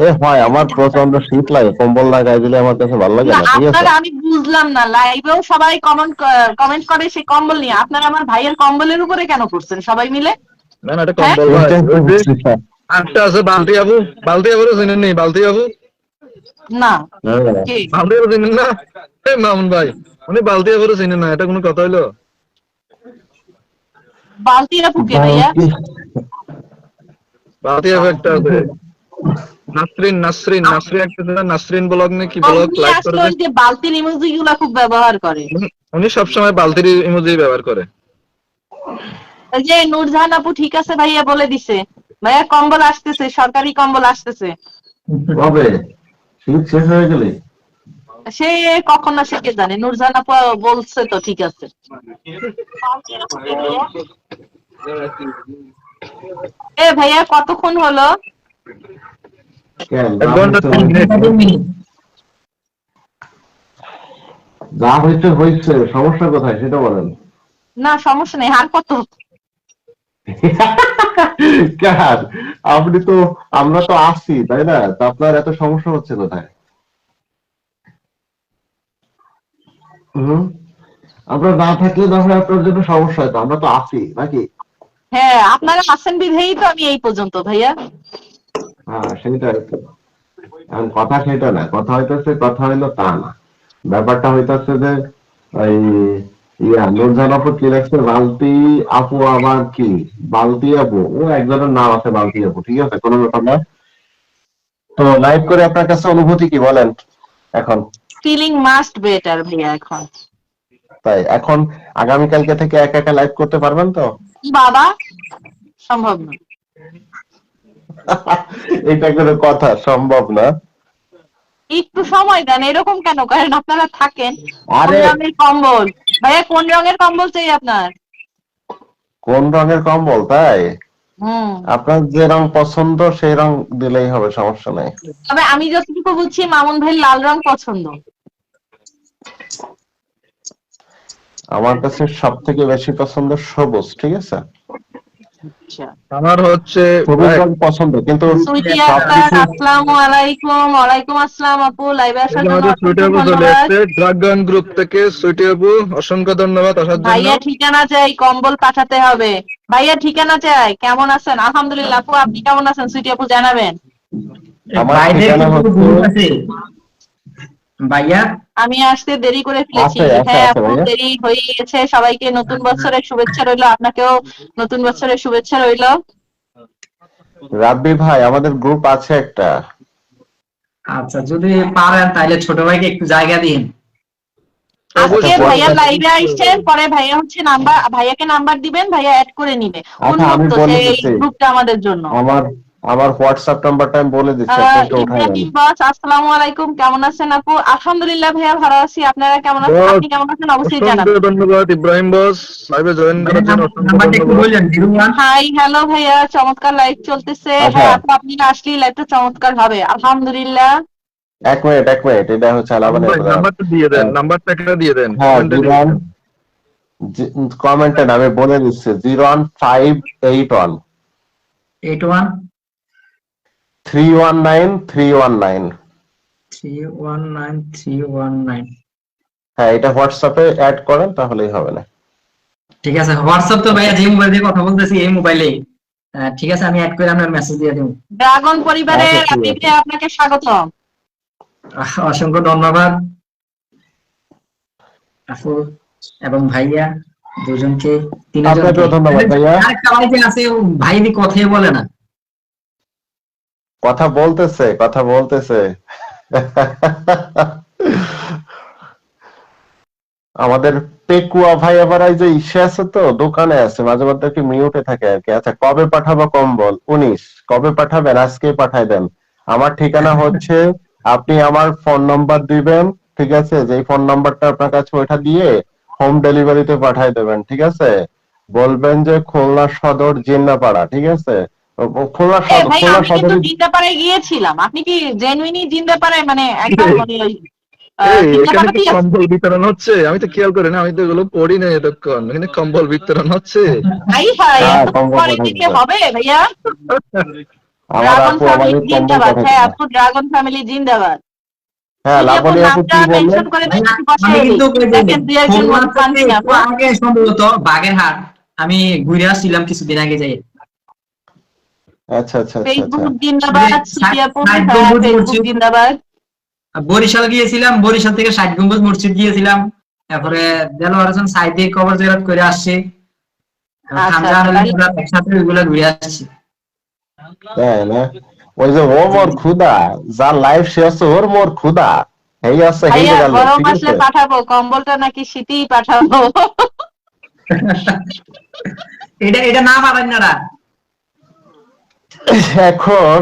এ হয়, আমার প্রচন্ড শীত লাগে, কম্বল না গায়ে দিলে আমার কাছে ভালো লাগে না না, ঠিক আছে? আপনারা, আমি বুঝলাম না, লাইভেও সবাই কমেন্ট করে সেই কম্বল নিয়ে, আপনারা আমার ভাইয়ের কম্বলের উপরে কেন করছেন সবাই মিলে? না না, এটা কম্বল ভাই। এইটাই তো ওই যে বুঝছি না। আরেকটা আছে বালতি আবু, বালতি আবু চিনেন নি? বালতি আবু, না হ্যাঁ। কে? বালতি আবু চিনেন না? এই মামুন ভাই, উনি বালতি আবু চিনেন না, এটা কোনো কথা হইলো? বালতিরা ফুকে ভাইয়া। বালতি আবু একটা আছে, নাসরিন নাসরিন নাসরিন একটা আছে না, নাসরিন ব্লগ না কি ব্লগ উনি লাইভ আসলে করে ওই যে বালতির ইমোজি গুলা খুব ব্যবহার করে। উনি সবসময় বালতির ইমোজি ব্যবহার করে। ওই যে নূরজাহান আপু ঠিক আছে ভাইয়া বলে দিছে, ভাইয়া কম্বল আসতেছে, সরকারি কম্বল আসতেছে। কবে শীত শেষ হয়ে গেলে? সে কখন না সে কে জানে, নূরজাহান আপু বলছে তো ঠিক আছে। এ ভাইয়া কতক্ষণ হলো? কেন, 1 ঘন্টা 3 মিনিট। যা হয়েছে হয়েছে, সমস্যা কোথায় সেটা বলেন। না সমস্যা নেই, আর কত? কার? আপনি তো, আমরা তো আসছি তাই না, তো আপনার এত সমস্যা হচ্ছে কোথায়? আমরা না থাকলে না হয় আপনার জন্য সমস্যা হতো, আমরা তো আসি নাকি? হ্যাঁ আপনারা আছেন বিধেই তো আমি এই পর্যন্ত ভাইয়া। হ্যাঁ সেটাই তো। এখন কথা সেটা না, কথা হইলো তা না, ব্যাপারটা হইতাছে যে ওই নূরজাহান আপু কি লেখছে, বালতি আপু আবার কি, বালতি আপু ও একজনের নাম আছে বালতি আপু, ঠিক আছে, কোনো ব্যাপার না। তো লাইভ করে আপনার কাছে অনুভূতি কি বলেন এখন? ফিলিং মাস্ট বেটার ভাইয়া এখন। তাই এখন আগামীকালকে থেকে একা একা লাইভ করতে পারবেন তো? বাবা সম্ভব না। এটা কোনো কথা, সম্ভব না। একটু সময় দেন, এরকম কেন করেন? আপনারা থাকেন। কোন আরে রঙের কম্বল ভাইয়া, কোন রঙের কম্বল চাই আপনার? কোন রঙের কম্বল? তাই হুম। আপনার যে রং পছন্দ সেই রং দিলেই হবে, সমস্যা নাই। তবে আমি যতটুকু বুঝছি মামুন ভাই লাল রং পছন্দ। আমার কাছে সব থেকে বেশি পছন্দ সবুজ, ঠিক আছে। আচ্ছা। আমার হচ্ছে সবুজ রং পছন্দ, কিন্তু সুইটি আক্তার, সবকিছু আসসালামু আলাইকুম। ওয়ালাইকুম আসসালাম আপু, লাইভে এই আসার যে জন্য আমাদের সুইটি অসংখ্য আপু চলে ধন্যবাদ। এসেছে ড্রাগন গ্রুপ থেকে। সুইটি আপু অসংখ্য ধন্যবাদ আসার জন্য। ভাইয়া ঠিকানা চাই, কম্বল পাঠাতে হবে। ভাইয়া ঠিকানা চাই। কেমন আছেন? আলহামদুলিল্লাহ। আপু আপনি কেমন আছেন? সুইটি আপু জানাবেন। আমার বাইরে ঠিকানা কিন্তু হচ্ছে, গ্রুপ আছে ভাইয়া। আমি আসতে দেরি করে ফেলেছি। আছে আছে হ্যাঁ আছে আপু, ভাইয়া। দেরি হয়ে গেছে। সবাইকে নতুন বছরের শুভেচ্ছা রইলো, আপনাকেও নতুন বছরের শুভেচ্ছা রইলো। রাব্বি ভাই, আমাদের গ্রুপ আছে একটা। আচ্ছা, যদি পারেন তাহলে ছোট ভাইকে একটু জায়গা দিন। আজকে আচ্ছা, ভাইয়া WhatsApp লাইভে আসছেন, পরে ভাইয়া হচ্ছে নাম্বার, ভাইয়াকে নাম্বার দিবেন, ভাইয়া অ্যাড করে নিবে। আচ্ছা আমি উন্মুক্ত বলে সেই দিচ্ছি, গ্রুপটা আমাদের জন্য। আমার আমার হোয়াটসঅ্যাপ নাম্বারটা আমি বলে দিচ্ছি, আপনি একটু উঠায় নেন। ইব্রাহিম বস, আসসালামু আলাইকুম। কেমন আছেন আপু? আলহামদুলিল্লাহ ভাইয়া ভালো আছি। আপনারা কেমন আছেন? বস আপনি কেমন আছেন অবশ্যই অসংখ্য জানাবেন। ধন্যবাদ ইব্রাহিম বস, লাইভে জয়েন করার জন্য অসংখ্য নাম্বারটা একটু ধন্যবাদ। বললেন, 01। হাই হ্যালো ভাইয়া, চমৎকার লাইভ চলতেছে। আচ্ছা হ্যাঁ আপু, আপনি আসলেই লাইভটা চমৎকার হবে আলহামদুলিল্লাহ। এক মিনিট, এটা হচ্ছে মামুন আলাবানের ভাই নাম্বারটা দিয়ে দেন, নাম্বারটা একটা দিয়ে দেন, হ্যাঁ কমেন্টে দিয়ে জীবন, দেন। কমেন্টে আমি বলে দিচ্ছি, 01581 81 319 319। 319 319। হ্যাঁ, এটা হোয়াটসঅ্যাপে অ্যাড করেন তাহলেই হবে না। ঠিক আছে, হোয়াটসঅ্যাপ তো ভাইয়া যে মোবাইল দিয়ে কথা বলতেছি এই মোবাইলে। ঠিক আছে, আমি অ্যাড করে আপনার মেসেজ দিয়ে দেবো। ড্রাগন পরিবারে আচ্ছা ঠিক আপনি আছে, আপনাকে স্বাগতম। অসংখ্য ধন্যবাদ আপু এবং ভাইয়া দুজনকে, তিনজনকে। আপনাকেও ধন্যবাদ ভাইয়া। আরেকটা ভাই যে আছে, ও ভাই নি কথাই বলে না। কথা বলতেছে আমাদের পেকুয়া ভাই আবার এই যে ইসে আছে, তো দোকানে আছে, মাঝে মধ্যে কি মিউটে থাকে আর কি। আচ্ছা, কবে পাঠাবো কম্বল? 19 কবে পাঠাবেন? আজকে পাঠাই দেন। আমার ঠিকানা হচ্ছে, আপনি আমার ফোন নাম্বার দিবেন, ঠিক আছে, যে ফোন নাম্বারটা আপনার কাছে ওইটা দিয়ে হোম ডেলিভারিতে পাঠাই দেবেন, ঠিক আছে। বলবেন যে খুলনা সদর জিন্নাপাড়া, ঠিক আছে। ভাই খুলনা আমি কিন্তু সদর। জিন্দাপাড়ায় গিয়েছিলাম। আপনি কি জেনুইনই জিন্দাপাড়ায়, মানে একদম মানে ওই, এই এখানে কি জিন্দাপাড়াতেই আছে? কম্বল বিতরণ হচ্ছে? আমি তো খেয়াল করি না, আমি তো এগুলো পড়ি না এতক্ষণ। এখানে কম্বল বিতরণ হচ্ছে। ভাই ভাই হ্যাঁ, এত কম্বল পরে পাঠাই দিকে দেবেন। হবে ভাইয়া? আমার ড্রাগন আপু ফ্যামিলি আমাদের কম্বল জিন্দাবাদ। পাঠাই হ্যাঁ দেবেন। আপু, ড্রাগন ফ্যামিলি জিন্দাবাদ। হ্যাঁ, যদি আপু লাবণী আপু নামটা কি বললেন? মেনশন করে ভাইয়া, দিচ্ছি, বসে আমি কিন্তু ওই যে দেখেন দুই একজন খুলনা মধ্যে পান থেকে কিনা একটু আপু। আগে সম্ভবত বাগেরহাট আমি ঘুরে আসছিলাম কিছুদিন আগে যাই। আচ্ছা আচ্ছা আচ্ছা আচ্ছা। ফেসবুক জিন্দাবাদ, সুফি আপু। ষাট হ্যাঁ গম্বুজ ফেসবুক মসজিদ, জিন্দাবাদ। বরিশাল গিয়েছিলাম, বরিশাল থেকে 60 গম্বুজ মসজিদ গিয়েছিলাম। তারপরে দেলোয়ার হোসেন সাইদি কবর জিয়ারত করে আসছি। আচ্ছা খানজাহান আচ্ছা, আলী তাহলে আমরা একসাথে ওইগুলো ঘুরে আসছি। তাই না? ওই যে ও জি মোর জি। ক্ষুদা, যার লাইফ সে আছে ওর মোর ক্ষুদা, এই আছে এই ভাইয়া জায়গা, গরম ঠিক আসলে আছে। পাঠাবো, কম্বলটা নাকি শীতেই পাঠাবো? এটা এটা না পারেন না। এখন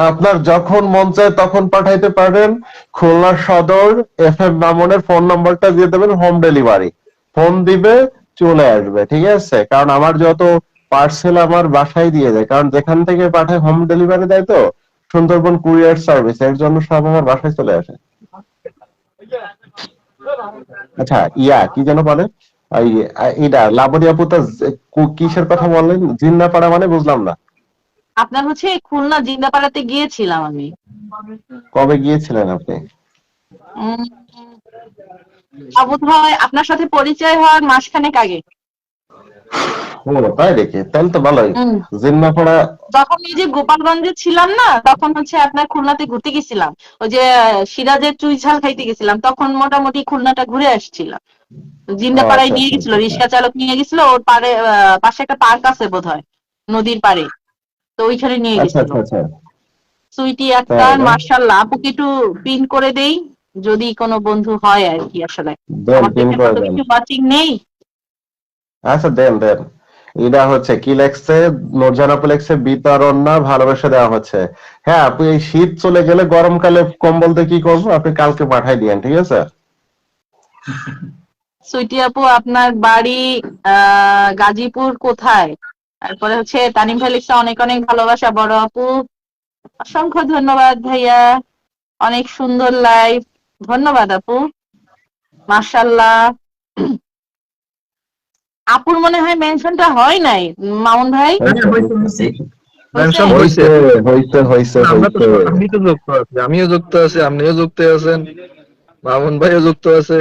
আপনার যখন মন চায় তখন পাঠাইতে পারেন। খুলনা সদর FM মামুনের ফোন নাম্বারটা দিয়ে দেবেন, হোম ডেলিভারি। ফোন দিবে, চলে আসবে, ঠিক আছে। কারণ আমার যত পার্সেল আমার বাসায় দিয়ে যায়, কারণ যেখান থেকে পাঠায় হোম ডেলিভারি দেয় তো, সুন্দরবন কুরিয়ার সার্ভিস, এর জন্য সব আমার বাসায় চলে আসে। আচ্ছা, কি যেন বলে, ওই এটা লাবণী আপু তো কিসের কথা বললেন? জিন্নাপাড়া মানে বুঝলাম না। আপনার হচ্ছে খুলনা জিন্দাপাড়াতে গিয়েছিলাম আমি। কবে গিয়েছিলেন আপনি? উম, বোধহয় আপনার সাথে পরিচয় হওয়ার মাসখানেক আগে। ও তাই দেখি, তাহলে তো ভালোই। হুম। জিন্নাপাড়া। যখন এই যে গোপালগঞ্জে ছিলাম না, তখন হচ্ছে আপনার খুলনাতে ঘুরতে গেছিলাম, ওই যে সিরাজের চুই ঝাল খাইতে গেছিলাম, তখন মোটামুটি খুলনাটা ঘুরে আসছিলাম। ও জিন্দাপাড়ায় আচ্ছা নিয়ে আচ্ছা গেছিল, আচ্ছা আচ্ছা। রিক্সা চালক নিয়ে গেছিল, ওর পারে পাশে একটা পার্ক আছে বোধহয়, নদীর পাড়ে, তো ওইখানে নিয়ে আচ্ছা গেছিল। আচ্ছা আচ্ছা। সুইটি তাই আক্তার, না? মার্শাল্লাহ। আপুকে একটু পিন করে দেই, যদি কোনো বন্ধু হয় আর কি। আসলে দেন, আমার তো পিন এখানে করে অত দেন। কিছু ওয়াচিং নেই। আচ্ছা দেন দেন। এটা হচ্ছে কি লেখছে, নূরজাহান আপু লেখছে বিতরণ না ভালোবাসা দেওয়া হচ্ছে। হ্যাঁ আপু, এই শীত চলে গেলে গরমকালে কম্বল দিয়ে কি করবো, আপনি কালকে পাঠাই দিয়েন, ঠিক আছে? সুইটি আপু, আপনার বাড়ি গাজীপুর কোথায়? তারপরে হচ্ছে তানিম ভাই লিখছে অনেক অনেক ভালোবাসা বড় আপু। অসংখ্য ধন্যবাদ ভাইয়া, অনেক সুন্দর লাইভ। ধন্যবাদ আপু, মাশাআল্লাহ। আপুর মনে হয় মেনশনটা হয় নাই, মামুন ভাই। হয়েছে হয়েছে হয়েছে হয়েছে। হয়েছে? মেনশন হয়েছে। হয়েছে হয়েছে আমরা তো হয়েছে। আমি তো যুক্ত আছি, আমিও যুক্ত আছি, আপনিও যুক্ত আছেন, মামুন ভাইও যুক্ত আছে।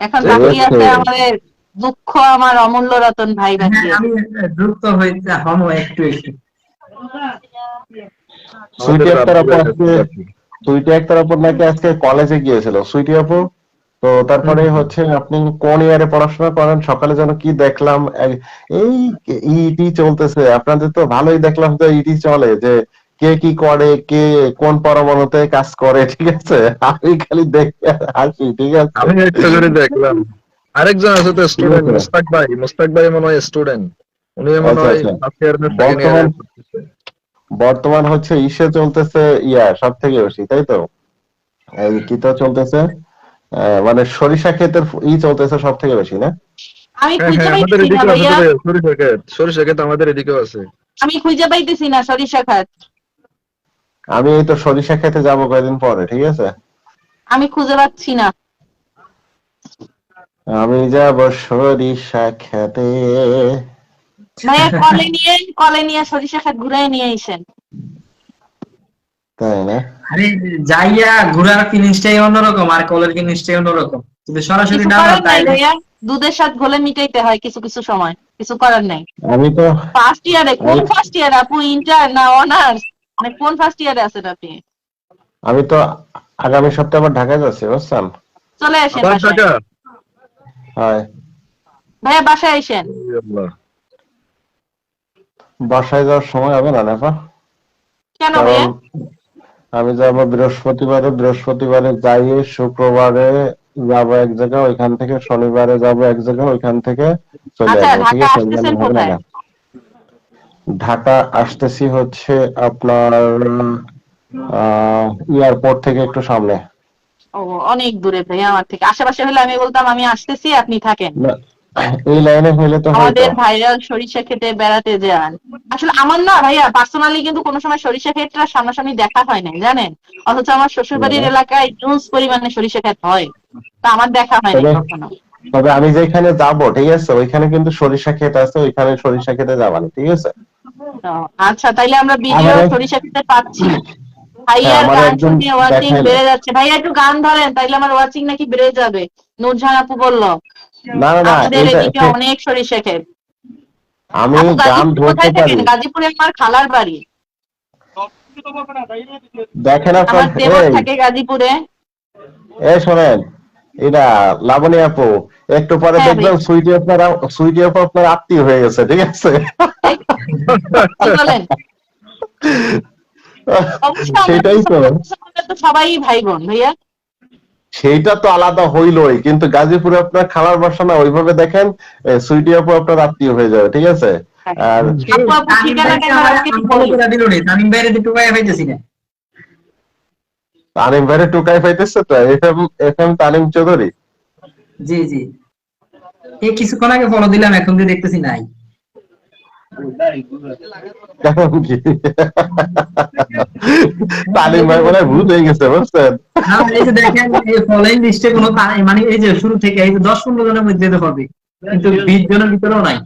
এখন যে বাকি হয়েছে। আছে আমাদের দুঃখ আমার অমূল্য রতন ভাই বাকি হ্যাঁ, আমি আছে। দ্রুত হইতে হম একটু একটু। সুইটি আমাদের আক্তার আপু রাব্বুলের আজকে, কাছে বাকি। সুইটি আক্তার আপু নাকি আজকে কলেজে গিয়েছিল সুইটি আপু। তো হুম, তারপরে হুম। হচ্ছে আপনি কোন ইয়ারে পড়াশোনা করেন? সকালে যেন কি দেখলাম, এই ইটি চলতেছে আপনাদের, তো ভালোই দেখলাম যে ইটি চলে, যে কে কি করে, কে কোন পরমাণুতে কাজ করে, ঠিক আছে? আমি খালি দেখে হাসি, ঠিক আছে? আমি একটা করে দেখলাম, আরেকজন আছে তো ঠিক স্টুডেন্ট, আছে। মুস্তাক ভাই মনে হয় স্টুডেন্ট, উনি মনে আচ্ছা হয় আচ্ছা। ফার্স্ট ইয়ার না সেকেন্ড ইয়ারে। বর্তমান বর্তমান হচ্ছে ইসে চলতেছে, সব থেকে বেশি, তাই তো? এই কি তো চলতেছে, মানে সরিষা ক্ষেতের চলতেছে সব থেকে বেশি, না? আমি হ্যাঁ খুঁজে হ্যাঁ, আমাদের পাইতেছি না এদিকেও আছে তো ভাইয়া, ভাই, সরিষা ক্ষেত আমাদের এদিকেও আছে। আমি খুঁজে পাইতেছি না সরিষা খাত। আমি এই তো সরিষা খেতে যাবো কয়েকদিন পরে, ঠিক আছে? আমি খুঁজে পাচ্ছি না। আমি যাব সরিষা খেতে। ভাইয়া কলে নিয়ে সরিষা খাত ঘুরাই নিয়ে আইসেন। তাই না? আরে যাইয়া ঘোরার ফিলিংসটাই অন্যরকম, আর কলের ফিলিংসটাই অন্যরকম, কিন্তু সরাসরি কিছু না না করার নাই তাইলে। ভাইয়া, দুধের সাথে ঘোলে মিটাইতে হয় কিছু কিছু সময়, কিছু করার নাই। আমি তো ফার্স্ট ইয়ারে, কোন আমি ফার্স্ট ইয়ার আপু, ইন্টার না অনার্স, মানে কোন ফার্স্ট ইয়ারে আছেন আপনি? আমি তো আগামী সপ্তাহে আবার ঢাকায় যাচ্ছি, বুঝছেন? চলে আসেন আবার বাসায় টাকা। হয়। ভাইয়া, বাসায় আসেন। আল্লাহ। বাসায় যাওয়ার সময় হবে না নেপা, কেন কারণ ভাইয়া? আমি যাবো বৃহস্পতিবারে যাই, শুক্রবারে যাবো এক জায়গা, ওইখান থেকে শনিবারে যাবো এক জায়গা, ওইখান থেকে চলে আচ্ছা, আসবো, ঠিক ঢাকা আছে? আসতেছেন হবে না কোথায়? না। ঢাকা আসতেছি হচ্ছে আপনার এয়ারপোর্ট থেকে একটু সামনে। ও, অনেক দূরে ভাইয়া আমার থেকে। আশেপাশে হলে আমি বলতাম আমি আসতেছি, আপনি থাকেন। না, এই লাইনে হইলে তো হয়তো। আমাদের ভাইরাল সরিষা খেতে বেড়াতে যান। আসলে আমার না ভাইয়া পার্সোনালি কিন্তু কোনো সময় সরিষা ক্ষেতটা সামনাসামনি দেখা হয় নাই, জানেন? অথচ আমার শ্বশুর বাড়ির এলাকায় হিউজ পরিমাণে সরিষা ক্ষেত হয়, তা আমার দেখা হয় নাই তবে কখনো। তবে আমি যেখানে যাব, ঠিক আছে, ওইখানে কিন্তু সরিষা ক্ষেত আছে, ওইখানে সরিষা খেতে যাবানি, ঠিক আছে? তো, আচ্ছা, তাইলে আমরা ভিডিও আমার সরিষা ক্ষেতে পাচ্ছি। হ্যাঁ, ভাইয়ার আমার গান একজন শুনে ওয়াচিং দেখাইলো। বেড়ে যাচ্ছে। ভাইয়া একটু গান ধরেন, তাইলে আমার ওয়াচিং নাকি বেড়ে যাবে। নূরজাহান আপু বললো না না না, আমাদের এদিকে অনেক সরিষা ক্ষেত। আমি আপু গান গাজীপুরে ধরতে কোথায় পারি। থাকেন? গাজীপুরে আমার খালার বাড়ি, দেখেন আপনার, আমার দেবর এই থাকে গাজীপুরে। শোনেন, এটা লাবণী আপু, একটু পরে হ্যাঁ ভাইয়া, দেখবেন সুইটি আপু আপনার আত্মীয় হয়ে গেছে, ঠিক আছে? এই, কি বলেন? অবশ্যই আমরা তো সেটাই তো, আমরা তো সবাই ভাই বোন ভাইয়া। সেইটা তো আলাদা হইলই, কিন্তু গাজীপুরে আপনার খালার বাসা না, ওইভাবে দেখেন সুইটি আপু আপনার আত্মীয় হয়ে যাবে, ঠিক আছে? আর আপু আপু তামিম ঠিকানাটা ভাইকে একবার আমার আমাকে একটু আনফলো বলুন। করে দিল রে, তামিম ভাইয়ের একটু পায়ে পাইতেছি না। তানিম ভাইরে টুকাই পাইতেছে তো, এফএম তানিম চৌধুরী। জি জি, এই কিছুক্ষণ আগে ফলো দিলাম, এখন যে দেখতেছি নাই। কেমন কি? তানিম ভাই মনে হয় ভূত হয়ে গেছে, বুঝছেন? না, এই যে দেখেন, এই ফলোইং লিস্টে কোনো মানে এই যে শুরু থেকে এই যে 10-15 জনের মধ্যে তো হবে, কিন্তু 20 জনের ভিতরেও নাই।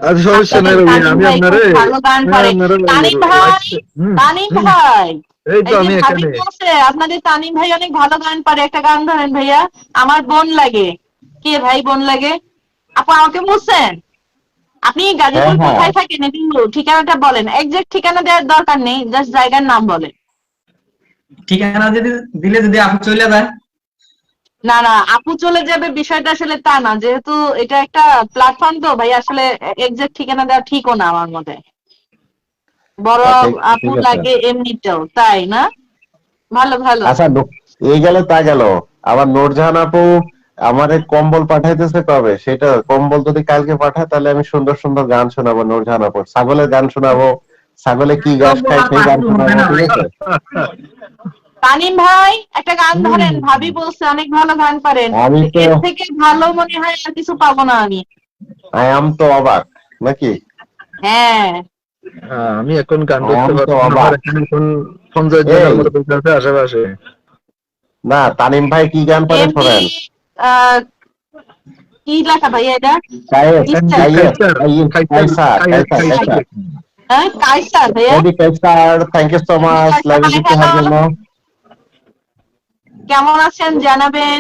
আজ সমস্যা নাই আপনাদের রবি, তানিম আমি ভাই আপনারে খুব ভালো গান পারে। তানিম ভাই, তানিম ভাই, এই তো এই যে আমি ভাবি এখানে। বলছে আপনাদের তানিম ভাই অনেক ভালো গান পারে, একটা গান ধরেন ভাইয়া। আমার বোন লাগে। কে ভাই বোন লাগে? আপু আমাকে বলছেন আপনি গাজীপুর হ্যাঁ, হ্যাঁ। কোথায় থাকেন একটু ঠিকানাটা বলেন, এক্সাক্ট ঠিকানা দেওয়ার দরকার নেই, জাস্ট জায়গার নাম বলেন। ঠিকানা যদি দিলে যদি আপনি চলে যায়। না না, আপু চলে যাবে বিষয়টা আসলে তা না, যেহেতু এটা একটা প্ল্যাটফর্ম তো ভাই, আসলে এক্সাক্ট ঠিকানা দেওয়া ঠিকও না আমার মতে, বড় আপু ঠিক আছে। লাগে এমনিতেও, তাই না? ভালো ভালো। আচ্ছা, এই গেল তা গেল, আবার নূরজাহান আপু আমারে কম্বল পাঠাইতেছে কবে, সেটা কম্বল যদি কালকে পাঠায় তাহলে আমি সুন্দর সুন্দর গান শোনাবো নূরজাহান আপুর, ছাগলের গান শোনাবো, ছাগলে কি ঘাস খায় সেই গান হবে শোনাবো, না ঠিক ভাই। আছে? তানিম ভাই একটা গান ধরেন, ভাবি বলছে অনেক ভালো গান পারেন, আমি তো এর থেকে ভালো মনে হয় আর কিছু পাবো না আমি। আই এম তো অবাক নাকি, হ্যাঁ আমি এখন গান আই করতে এম তো পারবো না, আমার অবাক। এখানে এখন 50 জনের এই মতো লোক আছে আশেপাশে। না, তানিম ভাই কি গান পারে এমনি শোনেন। আহ, কি লেখা ভাইয়া এটা? কায়েস কিসের? কায়েস কাইসার কাইসার কাইসার কাইসার হ্যাঁ কাইসার ভাইয়া। Ready Kaisar, thank you so much লাইভে যুক্ত হওয়ার জন্য। কেমন আছেন জানাবেন।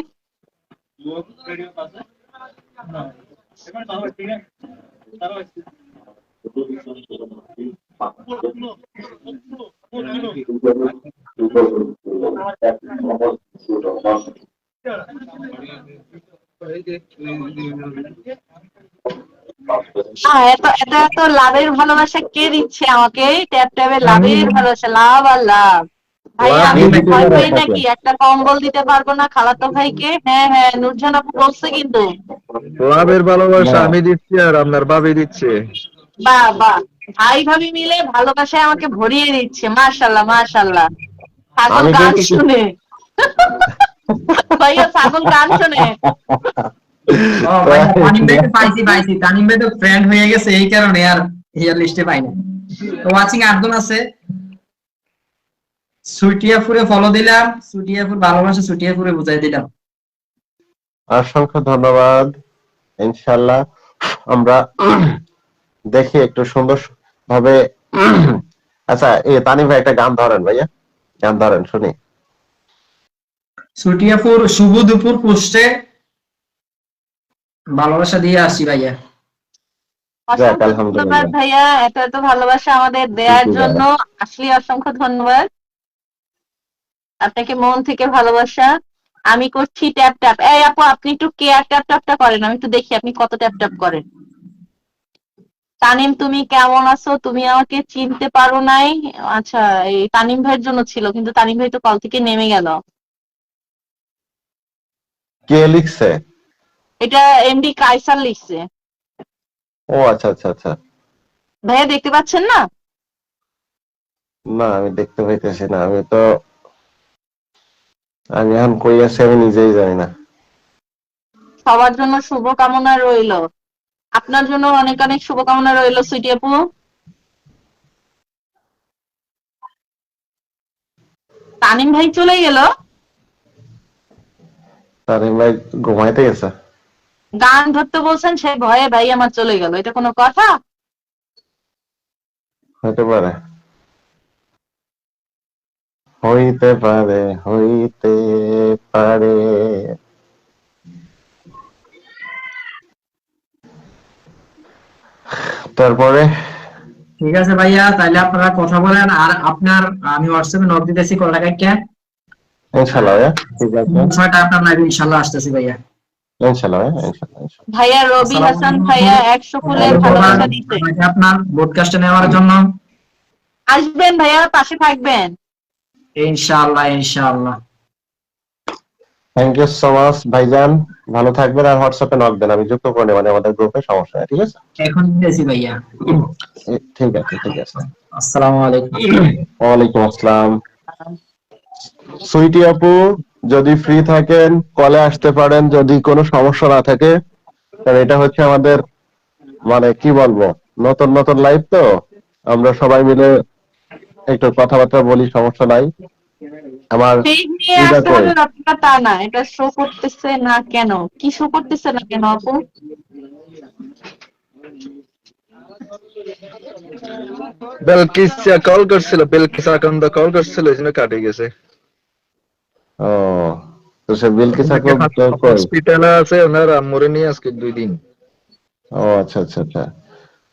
এত এত এত লাভের ভালোবাসা কে দিচ্ছে আমাকে? ট্যাপ ট্যাপের লাভের ভালোবাসা, লাভ আর লাভ। ভাইয়া লাভ আমি এই কি দিকে ভয় যারা পাই থাকে। নাকি? একটা কম্বল দিতে পারবো না খালাতো ভাইকে? হ্যাঁ হ্যাঁ, নূরজাহান আপু বলছে কিন্তু। লাভের ভালোবাসা না, আমি দিচ্ছি আর আপনার ভাবি দিচ্ছে। বাহ বাহ, ভাই ভাবি মিলে ভালোবাসায় আমাকে ভরিয়ে দিচ্ছে, মাশাল্লাহ মাশাল্লাহ। ছাগল আমি গান কিন্তু শুনে, ভাইয়া ছাগল গান শুনে। ও ভাইয়া তানিম ভাইকে পাইছি পাইছি, তানিম ভাই তো ফ্রেন্ড হয়ে গেছে এই কারণে আর হিয়ার লিস্টে পাই না। তো ওয়াচিং আব্দুল আছে, সুইটিয়াপুরে ফলো দিলাম, সুইটিয়াপুর ভালোবাসা সুইটিয়াপুরে বুঝাই দিলাম। অসংখ্য ধন্যবাদ। ইনশাল্লাহ আমরা দেখি একটু সুন্দর ভাবে। আচ্ছা, তানিম ভাই একটা গান ধরেন ভাইয়া, গান ধরেন শুনি। সুইটিয়াপুর শুভ দুপুর পোস্টে ভালোবাসা দিয়ে আসি ভাইয়া। যাক, অসংখ্য ধন্যবাদ আলহামদুলিল্লাহ। ভাইয়া, এত এত ভালোবাসা আমাদের দেওয়ার জন্য, আসলে অসংখ্য ধন্যবাদ আপনাকে, মন থেকে ভালোবাসা। আমি করছি ট্যাপ ট্যাপ। এই আপু আপনি একটু কেয়ার ট্যাপ ট্যাপটা করেন, আমি একটু দেখি আপনি কত ট্যাপ ট্যাপ করেন। তানিম তুমি কেমন আছো? তুমি আমাকে চিনতে পারো নাই? আচ্ছা, এই তানিম ভাইয়ের জন্য ছিল, কিন্তু তানিম ভাই তো কল থেকে নেমে গেল। কে লিখছে? এটা এমডি কাইসার লিখছে। ও আচ্ছা আচ্ছা আচ্ছা। ভাইয়া দেখতে পাচ্ছেন না? না, আমি দেখতে পাইতেছি না, আমি এখন কই আছি আমি নিজেই জানি না। সবার জন্য শুভকামনা রইলো, আপনার জন্য অনেক অনেক শুভকামনা রইলো সুইটি আপু। তানিম ভাই চলে গেল, তানিম ভাই ঘুমাইতে গেছে। গান ধরতে বলছেন, সে ভয়ে ভাই আমার চলে গেল, এটা কোনো কথা? হতে পারে, হইতে পারে, হইতে পারে। তারপরে ঠিক আছে ভাইয়া, তাহলে আপনারা কথা বলেন, আর আপনার আমি হোয়াটসঅ্যাপে নক দিতেছি কল কাইটটা। ইনশাল্লাহ ভাইয়া, ঠিক আছে। ছয়টা আপনার লাইভে ইনশাল্লাহ আসতেছি ভাইয়া। ইনশাল্লাহ ভাইয়া, ইনশাল্লাহ ইনশাল্লাহ। ভাইয়া রবি আসসালামু হাসান আলাইকুম। ভাইয়া 100 ফুলের ধন্যবাদ ভালোবাসা দিতে। আমাকে আপনার ব্রডকাস্টে নেওয়ার জন্য। আসবেন ভাইয়া, পাশে থাকবেন। ইনশাআল্লাহ ইনশাআল্লাহ। থ্যাংক ইউ সো মাচ ভাইজান, ভালো থাকবেন, আর হোয়াটসঅ্যাপে নক দেন, আমি যুক্ত করে নেব আমাদের গ্রুপে, সমস্যা নেই, ঠিক আছে? এখন দিতেছি ভাইয়া। ঠিক আছে, ঠিক আছে। আসসালামু আলাইকুম। ওয়ালাইকুম আসসালাম। সুইটি আপু, যদি ফ্রি থাকেন কলে আসতে পারেন, যদি কোনো সমস্যা না থাকে। কারণ এটা হচ্ছে আমাদের, মানে কি বলবো, নতুন নতুন লাইভ তো, আমরা সবাই মিলে একটু কথাবার্তা বলি, সমস্যা নাই। আমার পেজ নিয়ে এটা আসতে কই, হবে ব্যাপারটা তা না, এটা শো করতেছে না কেন? কি শো করতেছে না কেন আপু? বেলকিস কল করছিল, বেলকিস আকন্দ কল করছিল, এই জন্য কাটে গেছে। ও তো সে বিলকিস আপু কই? হসপিটালে আছে, ওনার আম্মুরে নিয়ে আজকে 2 দিন। ও আচ্ছা আচ্ছা আচ্ছা।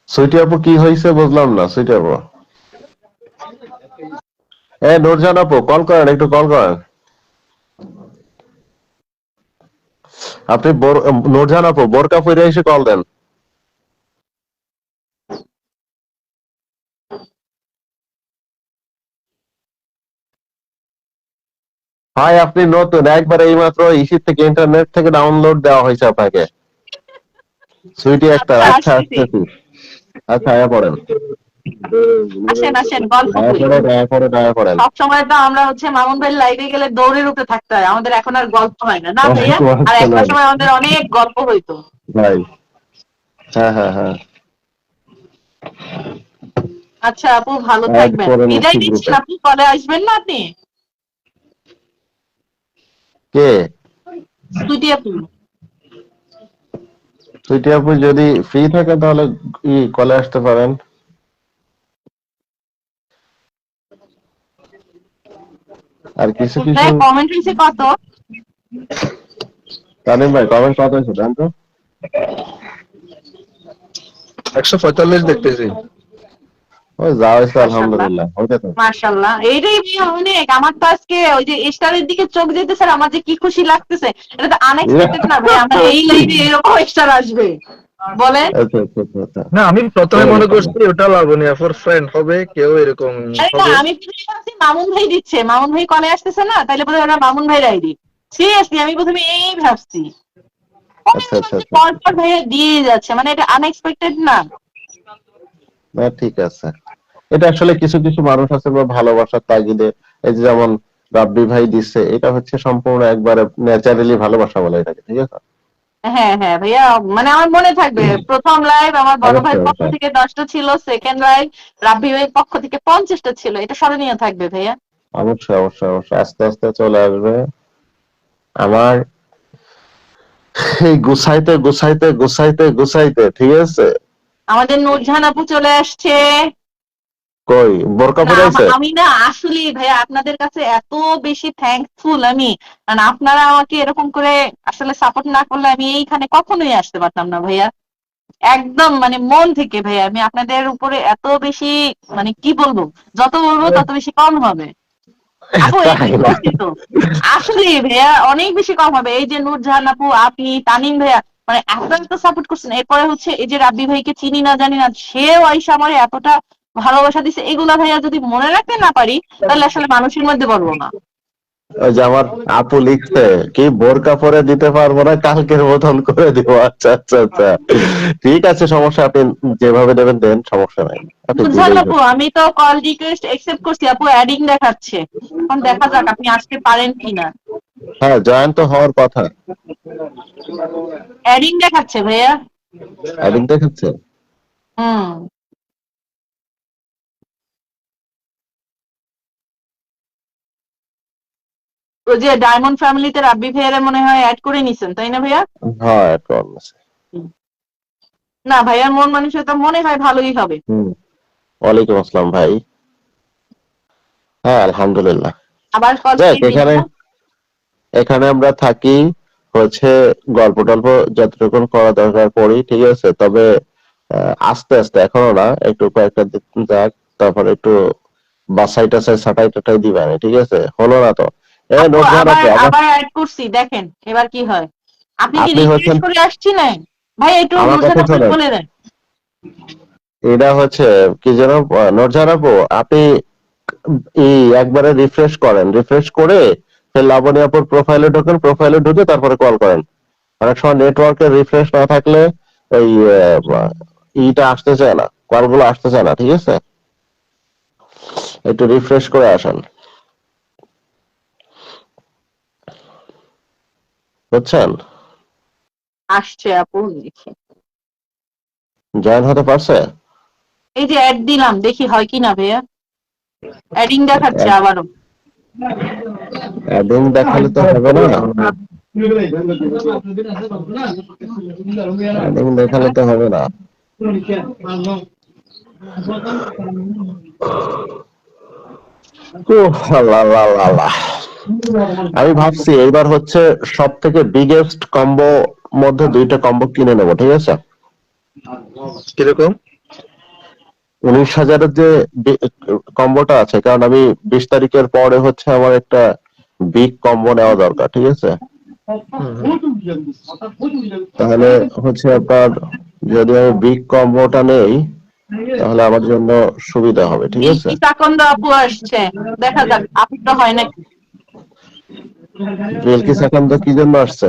সুইটি আপু কি হয়েছে বুঝলাম না, সুইটি আপু। নূরজান আপু কল করেন, একটু কল করেন আপনি। নূরজান আপু বোরকা পরে এসে কল দেন। ভাই আপনি নতুন, একবারে এইমাত্র ইসি থেকে ইন্টারনেট থেকে ডাউনলোড দেওয়া হয়েছে আপনাকে। সুইটি একটা, আচ্ছা আচ্ছা আসতেছি, আসতেছি। আচ্ছা আয়া পড়েন, আসেন আসেন গল্প আয়া করি। পড়েন, আয়া পড়েন, আয়া পড়েন। সব সময় তো আমরা হচ্ছে মামুন ভাই লাইভে গেলে দৌড়ের উপরে থাকতে হয়, আমাদের এখন আর গল্প হয় না, না ভাইয়া? ওয়ালাইকুম আর একটা আসসালাম সময় আমাদের অনেক গল্প হইতো। ভাই। হ্যাঁ হ্যাঁ হ্যাঁ, আচ্ছা আপু, ভালো অ্যাড থাকবেন, করে বিদায় নিচ্ছি নিচ্ছেন, গ্রুপে। আপনি কলে আসবেন না আপনি? কে? সুইটি আপু। সুইটি আপু যদি ফ্রি থাকে তাহলে কলে আসতে পারেন। আর কিছু কিছু। কমেন্ট হয়েছে কত? তানিম ভাই কমেন্ট কত হয়েছে জান তো? 145 দেখতেছি। ওই যা হয়েছে মাশাআল্লাহ, আলহামদুলিল্লাহ, ওইটা তো। মাশাআল্লাহ, এইটাই ভাইয়া অনেক। আমার তো আজকে ওই যে স্টারের দিকে চোখ যেতেছে, আর আমার যে কি খুশি লাগতেছে, এটা তো আনএক্সপেক্টেড না ভাই, আমরা এই লাইভে এরকম স্টার আসবে বলেন। আচ্ছা আচ্ছা আচ্ছা আচ্ছা। না, আমি প্রথমে হ্যাঁ, মনে করছি ওটা লাবণী আপুর ফ্রেন্ড হবে, কেউ এরকম আরে না, হবে। আমি প্রথমে ভাবছি মামুন ভাই দিচ্ছে, মামুন ভাই কলে আসতেছে না, তাইলে বোধহয় ওরা মামুন ভাইয়ের আইডি। সিরিয়াসলি আমি প্রথমে এই ভাবছি, আচ্ছা আচ্ছা আচ্ছা। পর পর ভাইয়া দিয়ে যাচ্ছে, মানে এটা আনএক্সপেক্টেড না। না ঠিক আছে। এটা আসলে কিছু কিছু মানুষ আছে বা ভালোবাসার তাগিদে, এই যে যেমন রাব্বি ভাই দিচ্ছে, এটা হচ্ছে সম্পূর্ণ একবারে ন্যাচারালি ভালোবাসা বলে এটাকে, ঠিক আছে। হ্যাঁ হ্যাঁ ভাইয়া, মানে আমার মনে থাকবে প্রথম লাইভ আমার বড় অবশ্যই ভাইয়ের পক্ষ অবশ্যই থেকে 10টা ছিল, সেকেন্ড লাইভ রাব্বি ভাইয়ের পক্ষ থেকে 50টা ছিল, এটা স্মরণীয় থাকবে ভাইয়া। অবশ্যই অবশ্যই অবশ্যই আস্তে আস্তে চলে আসবে। আমার এই গুছাইতে গুছাইতে গুছাইতে গুছাইতে, ঠিক আছে। আমাদের নূরজাহান আপু চলে আসছে। কই বোরকা না পরে আইছে? আমি না আসলে ভাইয়া আপনাদের কাছে এত বেশি থ্যাঙ্কফুল আমি, কারণ আপনারা আমাকে এরকম করে আসলে সাপোর্ট না করলে আমি এইখানে কখনোই আসতে পারতাম না ভাইয়া। একদম মানে মন থেকে ভাইয়া, আমি আপনাদের উপরে এত বেশি, মানে কি বলবো, যত বলবো তত বেশি কম হবে। আপু তাই একটু না? বলছি তো, আসলে ভাইয়া অনেক বেশি কম হবে। এই যে নূরজাহান আপু, আপনি, তানিম ভাইয়া, মানে এত সাপোর্ট করছেন। এরপরে হচ্ছে এই যে রাব্বি ভাইকে চিনি না জানি না, সেও আইসা আমার এতটা ভালোবাসা দিছে, এগুলা ভাইয়া যদি মনে রাখতে না পারি, তাহলে আসলে মানুষের মধ্যে পারবো না। ওই যে আমার আপু লিখছে কি বোরকা পরে দিতে পারবো না, কালকের মতন করে দিব। আচ্ছা আচ্ছা আচ্ছা, ঠিক আছে, সমস্যা, আপনি যেভাবে দেবেন দেন, সমস্যা নাই, আপনি নূরজাহান দিলেই আপু, হলো। আমি তো কল রিকোয়েস্ট একসেপ্ট করছি আপু, অ্যাডিং দেখাচ্ছে, এখন দেখা যাক আপনি আসতে পারেন কিনা। হ্যাঁ জয়েন তো হওয়ার কথা। অ্যাডিং দেখাচ্ছে ভাইয়া। অ্যাডিং দেখাচ্ছে। হুম। ওই যে ডায়মন্ড ফ্যামিলিতে রাব্বি ভাইয়ারে মনে হয় অ্যাড করে নিছেন, তাই না ভাইয়া? হ্যাঁ অ্যাড করা আছে। না ভাইয়ার মন মানসিকতা মনে হয় ভালোই হবে। ওয়ালাইকুম আসসালাম ভাই। হ্যাঁ আলহামদুলিল্লাহ। আবার কল দেখ দিবেন এখানে, না? এখানে আমরা থাকি হচ্ছে গল্প টল্প যতটুকু করা দরকার করি, ঠিক আছে। তবে আস্তে আস্তে, এখনো না, একটু কয়েকটা দিন যাক, তারপর একটু বাসাই টাসাই সাটাই টাটাই দিবা, ঠিক আছে। হলো না তো। আপু নজরুল আবার আপু আবার। আবার অ্যাড করছি, দেখেন এবার কি হয়। আপনি কি আপনি রিফ্রেশ হচ্ছেন, করে আসছিলেন? ভাই একটু আমার নূরজাহান কথা আপু শোনেন, বলে দেন। এটা হচ্ছে কি যেন, নজরুল আপু আপনি একবারে রিফ্রেশ করেন, রিফ্রেশ করে লাবণী আপুর প্রোফাইলে ঢোকেন, প্রোফাইলে ঢুকে তারপরে কল করেন। অনেক সময় নেটওয়ার্কের রিফ্রেশ না থাকলে এই ইটা আসতে চায় না, কলগুলো আসতে চায় না, ঠিক আছে। একটু রিফ্রেশ করে আসেন, বুঝছেন। আসছে আপু, দেখি। জয়েন হতে পারছে? এই যে অ্যাড দিলাম, দেখি হয় কিনা ভাইয়া। অ্যাডিং দেখাচ্ছে আবারও। অ্যাডিং দেখালে তো হবে না, অ্যাডিং দেখালে তো হবে না। উফ, আল্লাহ আল্লাহ আল্লাহ আল্লাহ। আমি ভাবছি এইবার হচ্ছে সব থেকে বিগেস্ট কম্বো মধ্যে দুইটা কম্বো কিনে নেবো, ঠিক আছে। কিরকম? 19,000-এর যে কম্বোটা আছে, কারণ আমি 20 তারিখের পরে হচ্ছে আমার একটা বিগ কম্বো নেওয়া দরকার, ঠিক আছে? তাহলে হচ্ছে আপনার, যদি আমি বিগ কম্বোটা নেই তাহলে আমার জন্য সুবিধা হবে, ঠিক আছে? বিলকিস আকন্দ আপু আসছে, দেখা যাক আপুটা হয় নাকি। বিলকিস এখন তো কি জন্য আসছে?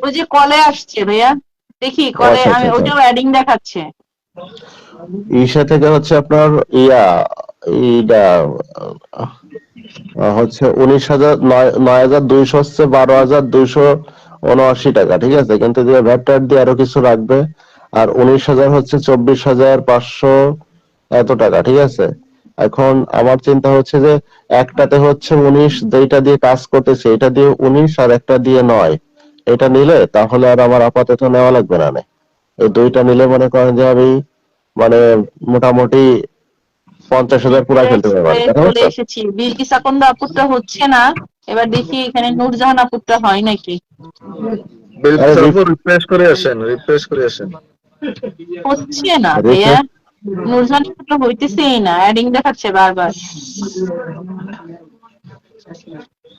ওই যে কলে আসছে ভাইয়া, দেখি ও কলে, আচ্ছা আমি আচ্ছা আচ্ছা। ওইটাও অ্যাডিং দেখাচ্ছে। ইসা থেকে হচ্ছে আপনার ইটা হচ্ছে 9,200 হচ্ছে 12,279 টাকা, ঠিক আছে? কিন্তু দিয়ে ভ্যাট ট্যাট দিয়ে আরো কিছু রাখবে, আর 19,000 হচ্ছে 24,500 এত টাকা, ঠিক আছে? এখন আমার চিন্তা হচ্ছে যে একটাতে হচ্ছে 19, যেটা দিয়ে কাজ করতেছে এটা দিয়ে 19, আর একটা দিয়ে 9, এটা নিলে তাহলে আর আমার আপাতত নেওয়া লাগবে না। এই দুইটা নিলে মনে করেন যে আমি মানে মোটামুটি 50,000 পুরা ফেলতে পারবো, কথা চলে বুঝছেন? এসেছি, বিলকিস আকন্দ আপুটা হচ্ছে না, এবার দেখি এখানে নূরজাহান আপুটা হয় নাকি। বিলকিস আপু রিফ্রেশ করে আসেন, রিফ্রেশ করে আসেন। হচ্ছে না ভাইয়া, রিফ্রেশ। নূরজাহান আপুটা হইতেছেই না, অ্যাডিং দেখাচ্ছে বারবার।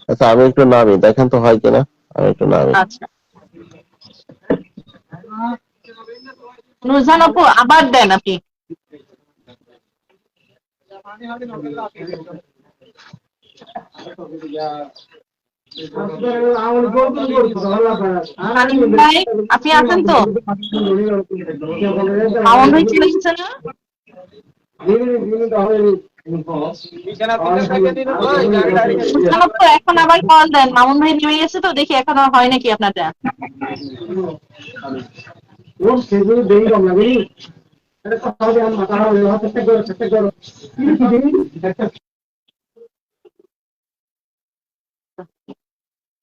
আচ্ছা আমি একটু নামি, দেখেন তো হয় কিনা। আমি একটু নামি। আচ্ছা, নূরজাহান আপু আবার দেন আপনি। তানিম ভাই, আপনি আছেন তো? মামুন ভাই চলে গেছে না? নূরজাহান আপু এখন আবার কল দেন, মামুন ভাই নেমে গেছে তো, দেখি এখন আর হয় নাকি আপনারটা।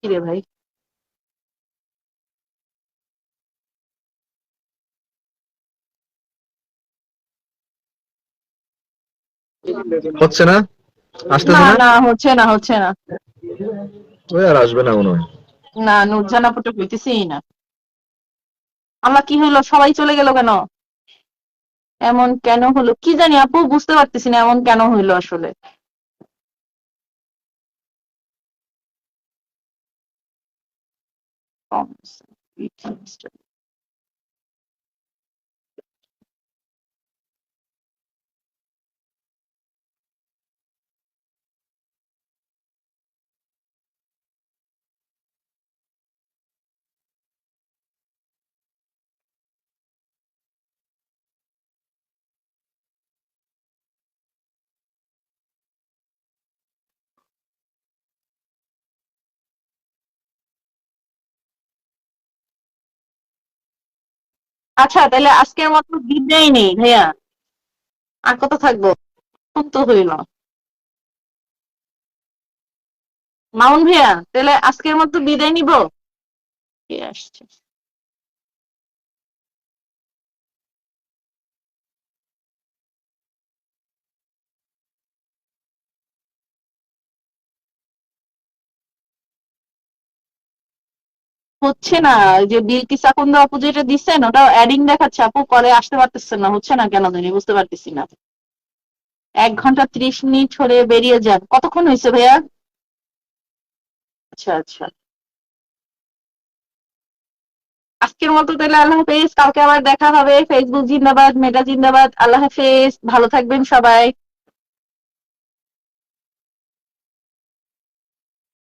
কি রে ভাই, হচ্ছে না, না আসতেছে না, না, হচ্ছে না, হচ্ছে না। ওই আর আসবে না মনে হয়। না, নূরজাহান আপুটা হইতেছেই না। আল্লাহ, কি হইলো, সবাই চলে গেল কেন? এমন কেন হলো কি জানি আপু, বুঝতে পারতেছি না এমন কেন হইলো আসলে। আচ্ছা, তাহলে আজকের মতো বিদায় নেই ভাইয়া, আর কত থাকবো, এখন তো হইল। মামুন ভাইয়া, তাহলে আজকের মতো বিদায় নিব। কে আসছে? হচ্ছে না, ওই যে বিলকিস আকন্দ আপু যেটা দিচ্ছেন ওটা অ্যাডিং দেখাচ্ছে, আপু কলে আসতে পারতেছে না, হচ্ছে না কেন জানি, বুঝতে পারতেছি না। 1 ঘন্টা 30 মিনিট হলে বেরিয়ে যান। কতক্ষণ হয়েছে ভাইয়া? আচ্ছা আচ্ছা, আজকের মতো তাহলে আল্লাহ হাফেজ, কালকে আবার দেখা হবে। ফেসবুক জিন্দাবাদ, মেটা জিন্দাবাদ, আল্লাহ হাফেজ, ভালো থাকবেন সবাই।